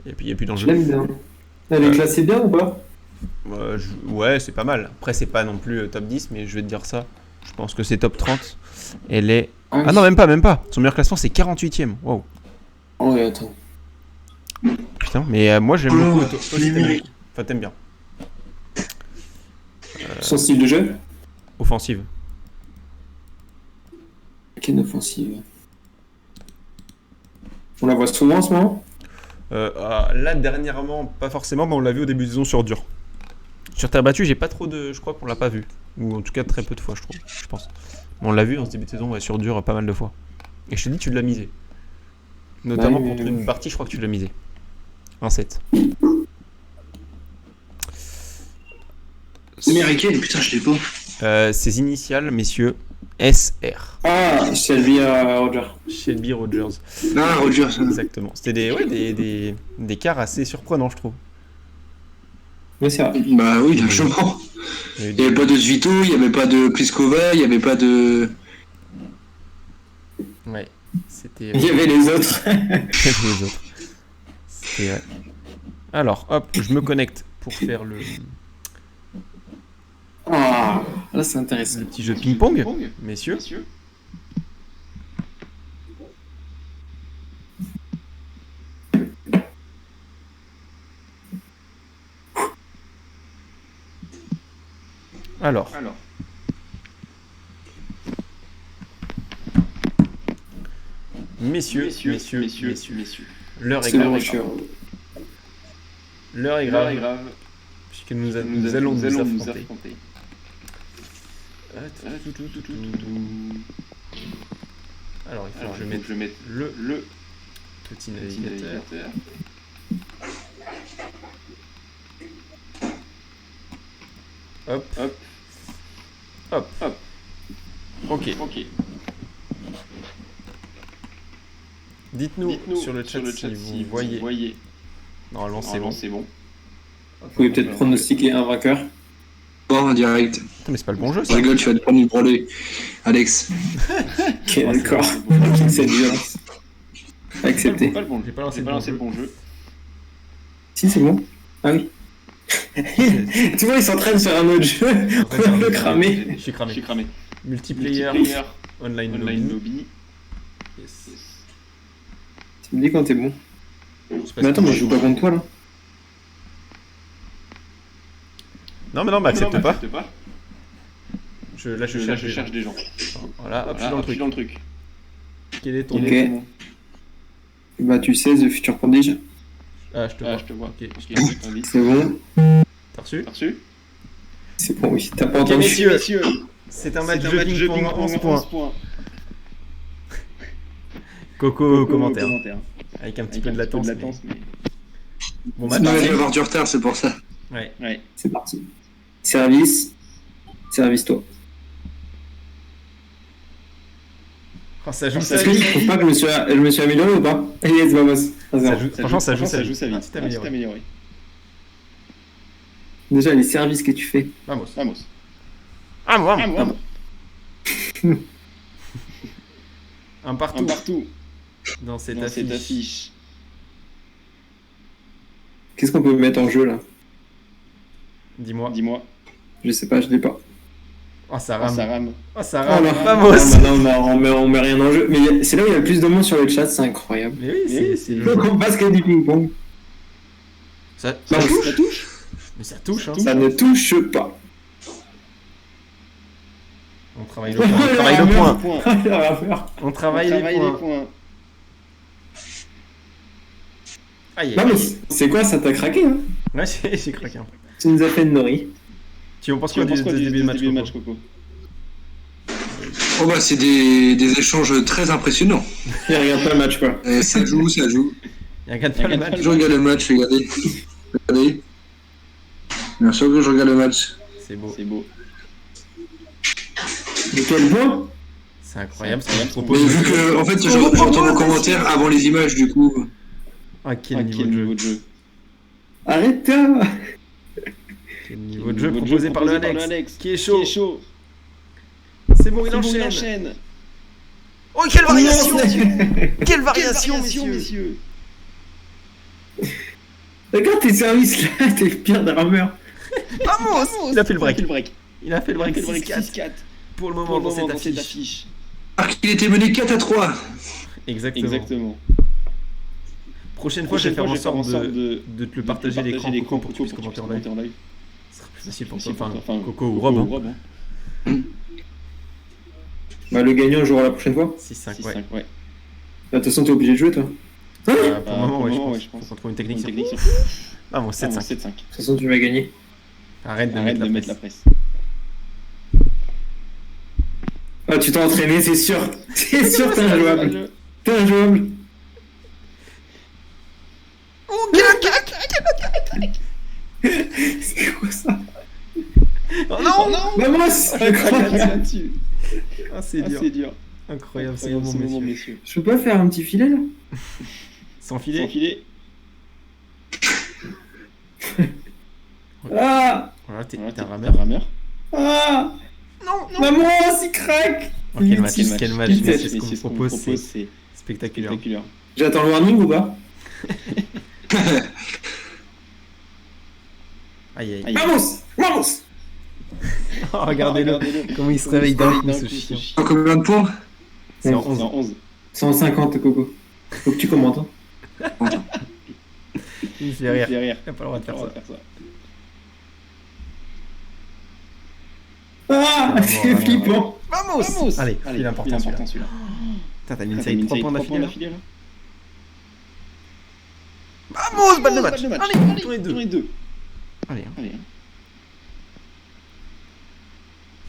Il y a plus Je d'enjeu. l'aime bien. Elle est classée bien ou pas? Ouais, c'est pas mal. Après, c'est pas non plus top 10, mais je vais te dire ça. Je pense que c'est top 30. Elle est. Ah non, même pas. Son meilleur classement, c'est 48ème. Wow. Oh, ouais, attends. Putain, mais moi, j'aime beaucoup. Toi aussi, t'aimes beaucoup. Enfin, t'aimes bien. Son style de jeu? Offensive. Quelle offensive. On la voit souvent en ce moment? Là, dernièrement, pas forcément, mais on l'a vu au début de saison sur dur. Sur terre battue, j'ai pas trop de. Je crois qu'on l'a pas vu. Ou en tout cas, très peu de fois, je pense. Mais on l'a vu en ce début de saison, ouais, sur dur, pas mal de fois. Et je te dis, tu l'as misé. Notamment Bah oui, contre oui. une partie, je crois que tu l'as misé. 1-7. Américaine, putain, je l'ai pas. Ses initiales, messieurs, SR. Ah, Shelby Roger. Shelby Rogers. Ah, Roger, ça. Exactement. C'était des quarts assez surprenants, je trouve. Mais c'est vrai. Bah oui, largement. Il y a eu Il n'y avait pas de Zvito, il n'y avait pas de Pliskova, il n'y avait pas de. Ouais, c'était. Il y avait les autres. les autres. C'était. Alors, hop, je me connecte pour faire le Ah, là c'est intéressant. petit jeu de ping-pong, messieurs. Alors. Messieurs. L'heure est C'est grave. bon, je suis heureux. L'heure est grave. Puisque nous allons nous affronter. Alors, il faut que je mette le petit navigateur. Hop. Ok. Dites-nous sur le chat si vous voyez. Normalement, c'est bon. Vous pouvez peut-être pronostiquer un vainqueur. Bon, en direct. Putain, mais c'est pas le bon jeu, Je ça. rigole, tu vas te prendre une branlée. Alex. Ok, d'accord. Cette violence. Accepté. J'ai pas lancé le bon jeu. Si, c'est bon. Ah oui. Tu vois, ils s'entraînent sur un autre jeu. On va le cramer. Je suis cramé. Multiplayer, online lobby. Yes. Tu me dis quand t'es bon. C'est pas Mais attends, ce que mais je joue pas contre toi là. Non, mais accepte pas. Je cherche des gens. Voilà, hop, je suis dans le truc. Quel est ton Ok. nom? Bah, tu sais, The Future Prodige. Ah, je te vois. Ok, C'est bon. T'as reçu? C'est bon, oui. T'as pas Ok, entendu. messieurs, c'est un match de ping-pong en 11 points. Coco au commentaire. Avec un petit peu de latence. Mais... Bon, Non, mais je vais avoir du retard, c'est pour ça. Ouais. C'est parti. Service toi. Oh, ça joue Est-ce que tu trouves pas que je me suis amélioré ou pas? Yes, vamos. Franchement, ça joue sa vie. C'est amélioré. Déjà, les services que tu fais. Vamos. Ah, moi. Ah, moi. Un partout. Un partout Dans cette dans cette affiche. affiche. Qu'est-ce qu'on peut mettre en jeu là? Dis-moi. Dis-moi. Je sais pas, je l'ai pas. Oh, ça Ah, rame. ça rame. Oh, ça Oh rame. là, Vamos. on met rien en jeu. Mais c'est là où il y a le plus de monde sur le chat, c'est incroyable. Mais oui, c'est le Faut jeu. qu'on fasse que du ping-pong. Ça Ça touche. Ça touche. Mais ça touche, hein. Ça ne touche pas. On travaille le point. On travaille le point. Point. Il y a rien à faire. On travaille les Travaille points. les points. Aïe, Non aïe, mais aïe. c'est quoi, ça t'a craqué hein? Ouais, j'ai craqué un peu. Tu nous as fait une nori. Tu en penses Tu quoi en penses quoi du du début de match, début de Coco? match, Coco? Oh bah c'est des échanges très impressionnants. Il regarde pas le match quoi. Ça joue, ça joue. Il regarde pas le match. Je regarde le match, regardez. Regardez. Bien sûr que je regarde le match. C'est beau. C'est beau. De quel point? C'est incroyable ce incroyable. qu'on Mais propose. vu que en fait j'entends vos commentaires avant les images du coup. Ah, quel Ah, niveau quel de niveau jeu. de jeu. Arrête-toi. Quel niveau de jeu proposé par le Alex. Qui est Chaud. chaud. Chaud. C'est bon, il Il enchaîne. enchaîne. Oh, quelle variation! Non, Quelle variation, messieurs! Regarde tes services là, t'es pire d'armeur. Vamos! Il a fait le break. Il a fait le break. Il a fait le break 6-4 6-4 pour le pour moment le dans moment dans cette cette affiche. affiche. Alors qu'il était mené 4-3. Exactement. Exactement. Prochaine fois, je vais faire en sorte de te le partager l'écran les Coco pour que tu puisses commenter en live. Ce sera plus facile pour toi. Enfin, Coco ou Rob. Rob. Hein. Bah le gagnant jouera la prochaine fois. 6-5, 6-5, ouais. ouais. Bah, de toute façon t'es obligé de jouer toi. De Pour le moment, ouais, je pense. Faut qu'on trouve une technique. Ah bon, 7-5. 7-5. toute façon tu vas gagner. Arrête de Arrête de mettre mettre la la presse. presse. Ah tu t'es entraîné, c'est sûr. C'est sûr t'es injouable. T'es injouable. Oh, C'est quoi ça? Oh non! Vamos! Incroyable. Là-dessus. Ah, c'est dur. C'est dur. Incroyable, c'est Incroyable, bon, ce moment, messieurs. messieurs. Je peux pas faire un petit filet là? Sans Sans filet. filet. Ah! Voilà, t'es Voilà, un t'es rameur. rameur. Ah! Non, Maman, il craque! Oh, quel match, Quel quel match, Quel mais match. c'est ce qu'on Mais vous propose, c'est spectaculaire. spectaculaire. J'attends le warning ou pas? Aïe, aïe. Aïe. Vamos! Vamos! Oh, regardez-le, comment il se réveille d'un coup, ce chien. En combien de points? C'est en C'est 11. en 11. 150 Coco. Faut que tu commentes. Hein. Il me fait rire. Derrière. Il a pas le droit de faire ça. Ah! Vraiment, C'est vraiment. flippant! Vamos! Allez, il est important celui-là. celui-là. Putain, t'as mis une T'as série mis de 3 points trois d'affilée là. là. Vamos, balle de match. Allez, Allez, tournez tournez deux. deux. Allez, hein. Allez.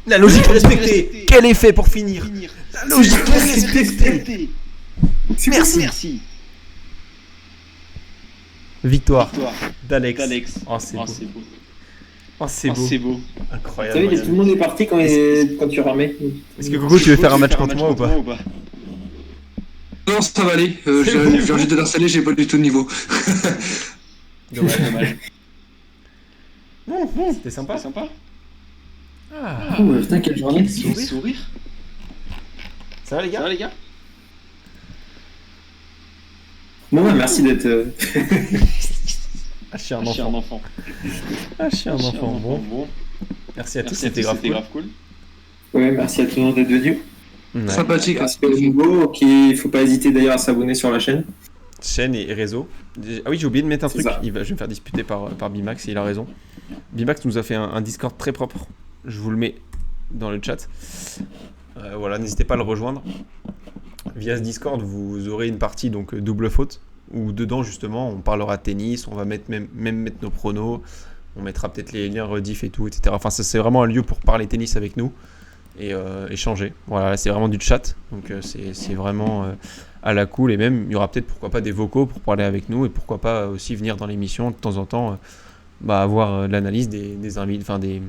La logique respectée. Quel effet pour finir? La logique respectée. Merci. Merci. Victoire Victoire d'Alex. d'Alex. Oh, c'est beau. c'est beau. Oh, c'est Oh, beau. c'est beau. T'as Incroyable. vu, tout le monde est parti quand tu ramais. Est-ce que Coco, tu veux faire un match contre moi ou pas? Non, ça va aller. Je viens juste de l'installer, j'ai pas du tout de niveau. Dommage. C'était sympa. Pas sympa. Ah, Oh putain, quelle journée! Sourire. ça va les Ça va gars? les gars? Bon, bah, merci d'être. Ah, je suis un Je suis un enfant. enfant. Ah, je suis un Je suis enfant. Bon, Bon. merci à tous, Merci à c'était tous, grave c'était cool. grave cool. Ouais, merci à tout le monde d'être venu. Ouais. Sympathique. Merci à Hugo, il faut pas hésiter d'ailleurs à s'abonner sur la chaîne. Chaîne et réseau. Ah oui, j'ai oublié de mettre un C'est truc. ça. Je vais me faire disputer par Bimax et il a raison. Bimax nous a fait un Discord très propre. Je vous le mets dans le chat. Voilà, n'hésitez pas à le rejoindre. Via ce Discord, vous aurez une partie donc double faute où dedans justement on parlera de tennis, on va mettre même mettre nos pronos, on mettra peut-être les liens rediff et tout, etc. Enfin, ça c'est vraiment un lieu pour parler tennis avec nous et échanger. Voilà, c'est vraiment du chat, donc c'est vraiment à la cool et même il y aura peut-être pourquoi pas des vocaux pour parler avec nous et pourquoi pas aussi venir dans l'émission de temps en temps, avoir l'analyse des invités, enfin des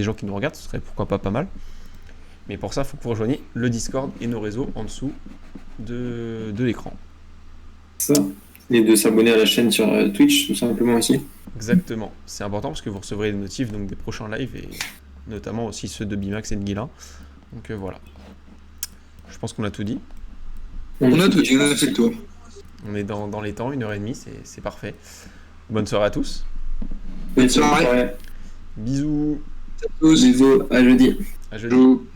gens qui nous regardent, ce serait pourquoi pas mal. Mais pour ça, il faut que vous rejoigniez le Discord et nos réseaux en dessous de l'écran. Ça. Et de s'abonner à la chaîne sur Twitch, tout simplement aussi. Exactement. C'est important parce que vous recevrez des notifs donc des prochains lives et notamment aussi ceux de Bimax et de Guilain. Donc voilà. Je pense qu'on a tout dit. On a tout dit, on a fait le tour. On est dans les temps, 1h30, c'est parfait. Bonne soirée à tous. Bonne soirée. Ouais. Bisous. À tous. Bisous, à jeudi. À jeudi. Bisous.